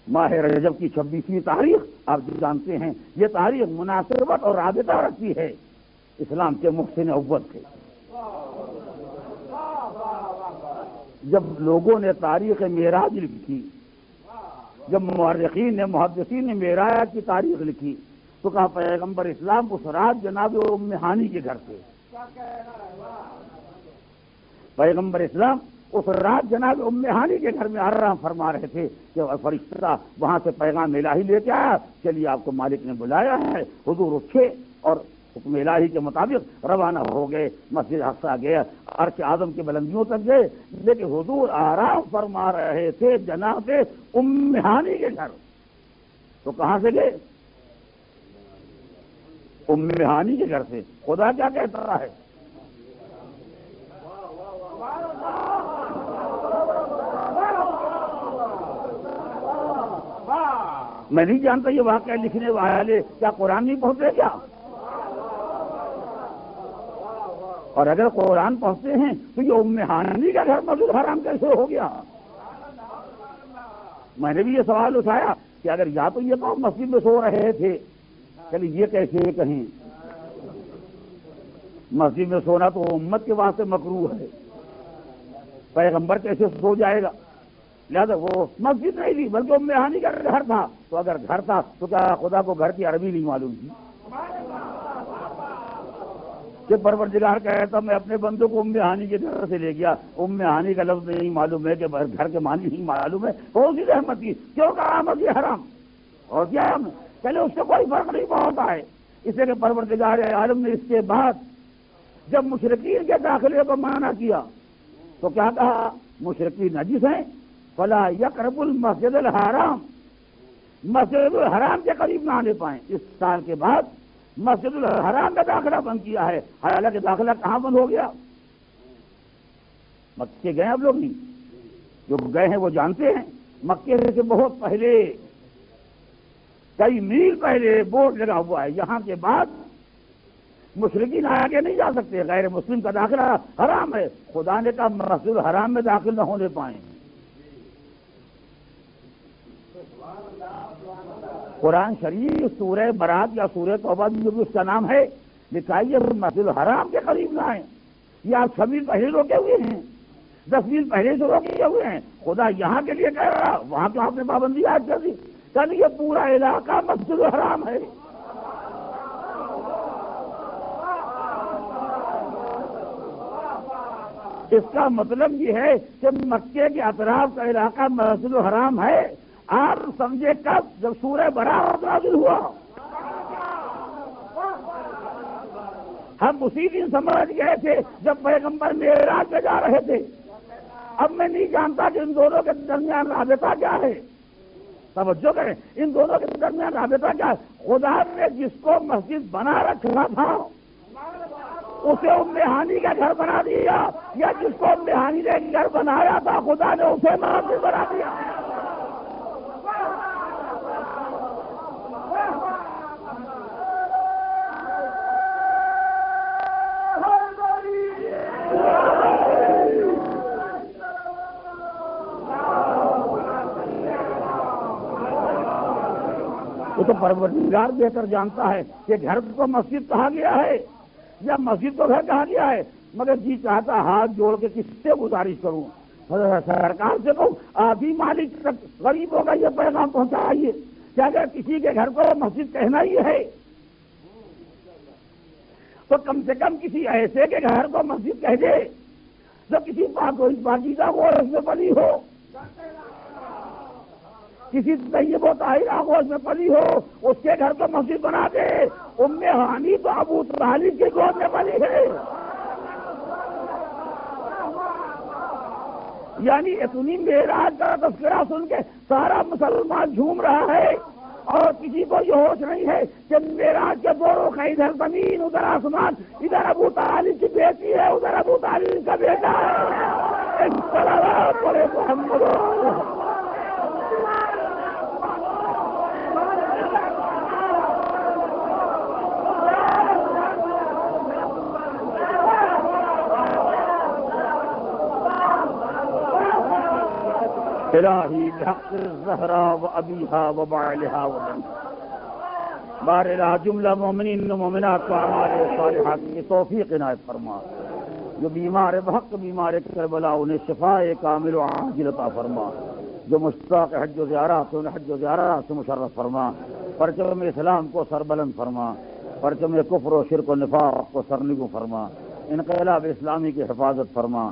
ماہ رجب کی 26ویں تاریخ آپ جانتے ہیں، یہ تاریخ مناسبت اور رابطہ رکھتی ہے اسلام کے محسن اول سے۔ جب لوگوں نے تاریخ معراج لکھی، جب مورخین نے محدثین نے معراج کی تاریخ لکھی، تو کہا پیغمبر اسلام اس رات جناب ام ہانی کے گھر سے، پیغمبر اسلام اس رات جناب ام ہانی کے گھر میں آرام فرما رہے تھے کہ فرشتہ وہاں سے پیغام الہی لے کے آیا، چلیے آپ کو مالک نے بلایا ہے۔ حضور اٹھے اور حکم الہی کے مطابق روانہ ہو گئے، مسجد اقصی گئے، عرش اعظم کی بلندیوں تک گئے، لیکن حضور آرام فرما رہے تھے جناب ام ہانی کے گھر۔ تو کہاں سے گئے؟ ام ہانی کے گھر سے۔ خدا کیا کہتا ہے؟ میں نہیں جانتا یہ واقعہ لکھنے والے کیا قرآن نہیں پہنچے کیا؟ اور اگر قرآن پہنچتے ہیں تو یہ ام ہانی کا گھر مسجد حرام کیسے ہو گیا؟ میں نے بھی یہ سوال اٹھایا کہ اگر یا تو یہ تو مسجد میں سو رہے تھے، چلیے یہ کیسے کہیں مسجد میں سونا تو امت کے واسطے مکروہ ہے، پیغمبر کیسے سو جائے گا؟ لہذا وہ مسجد نہیں تھی بلکہ ام ہانی کا گھر تھا۔ تو اگر گھر تھا تو کیا خدا کو گھر کی عربی نہیں معلوم تھی کہ پروردگار کہتا میں اپنے بندوں کو ام ہانی کے گھر سے لے گیا، ام ہانی کا لفظ نہیں معلوم ہے کہ گھر کے معنی نہیں معلوم ہے، کون سی رحمت کی؟ کیوں کہا مسجد حرام؟ اور کیا چلے اس سے کوئی فرق نہیں پڑتا ہے، اس لیے کہ پروردگار عالم نے اس کے بعد جب مشرکین کے داخلے کو منع کیا تو کیا کہا؟ مشرکین نجس ہیں، فلا یقربوا المسجد الحرام، مسجد الحرام کے قریب نہ آنے پائیں۔ اس سال کے بعد مسجد الحرام کا داخلہ بند کیا ہے، حالانکہ داخلہ کہاں بند ہو گیا؟ مکے گئے اب لوگ نہیں، جو گئے ہیں وہ جانتے ہیں، مکے سے بہت پہلے کئی میل پہلے بورڈ لگا ہوا ہے، یہاں کے بعد مشرکین آگے نہیں جا سکتے، غیر مسلم کا داخلہ حرام ہے۔ خدا نے کہا مسجد الحرام میں داخل نہ ہونے پائیں۔ قرآن شریف سورہ برات یا سورہ توبہ جو بھی اس کا نام ہے لکھا ہے یہ مسجد الحرام کے قریب نہ آئیں۔ یہ آپ 6 میل پہلے روکے ہوئے ہیں، 10 میل پہلے سے روکے ہوئے ہیں، خدا یہاں کے لیے کہہ رہا، وہاں تو آپ نے پابندی عائد کر دی، کہ یہ پورا علاقہ مسجد الحرام ہے۔ اس کا مطلب یہ ہے کہ مکے کے اطراف کا علاقہ مسجد الحرام ہے۔ آپ سمجھے کب؟ جب سورہ برات نازل ہوا، ہم اسی دن سمجھ گئے تھے جب پیغمبر معراج پہ جا رہے تھے۔ اب میں نہیں جانتا کہ ان دونوں کے درمیان رابطہ کیا ہے، توجہ کریں، ان دونوں کے درمیان رابطہ کیا ہے؟ خدا نے جس کو مسجد بنا رکھنا تھا اسے ام ہانی کا گھر بنا دیا، یا جس کو ام ہانی نے گھر بنایا تھا خدا نے اسے مسجد بنا دیا۔ وہ تو پروردگار بہتر جانتا ہے کہ گھر کو مسجد کہا گیا ہے یا مسجد کو گھر کہا گیا ہے، مگر جی چاہتا ہاتھ جوڑ کے کس سے گزارش کروں، سرکار سے کہوں آپ ہی مالک تک غریبوں کا یہ پیغام پہنچائیے کہ اگر کسی کے گھر کو مسجد کہنا ہی ہے تو کم سے کم کسی ایسے کے گھر کو مسجد کہہ دے جو کسی پاکیزہ گوشت میں پلی ہو، کسی طیب و طاہرہ گوشت میں پلی ہو، اس کے گھر کو مسجد بنا دے۔ ام ہانی تو ابو طالب کی گود میں پلی ہے، یعنی اتنی معراج کا تذکرہ سن کے سارا مسلمان جھوم رہا ہے، اور کسی کو یہ ہوش نہیں ہے کہ معراج کے دونوں کا ادھر زمین ادھر آسمان، ادھر ابو طالب کی بیٹی ہے ادھر ابو طالب کا بیٹا ہے۔ صلوات علی محمد۔ الہی بحق الزہرا و ابیہا و بعلہا و بنہا، بار الہ جملہ مومنین و مومنات کو اعمال صالحات کی توفیق عنایت فرما، جو بیمار بحق بیمار کربلا انہیں شفاء کامل و عاجل عطا فرما، جو مشتاق حج و زیارات انہیں حج و زیارات سے مشرف فرما، پرچم اسلام کو سربلند فرما، پرچم کفر و شرک و نفاق کو سرنگو فرما، انقلاب اسلامی کی حفاظت فرما۔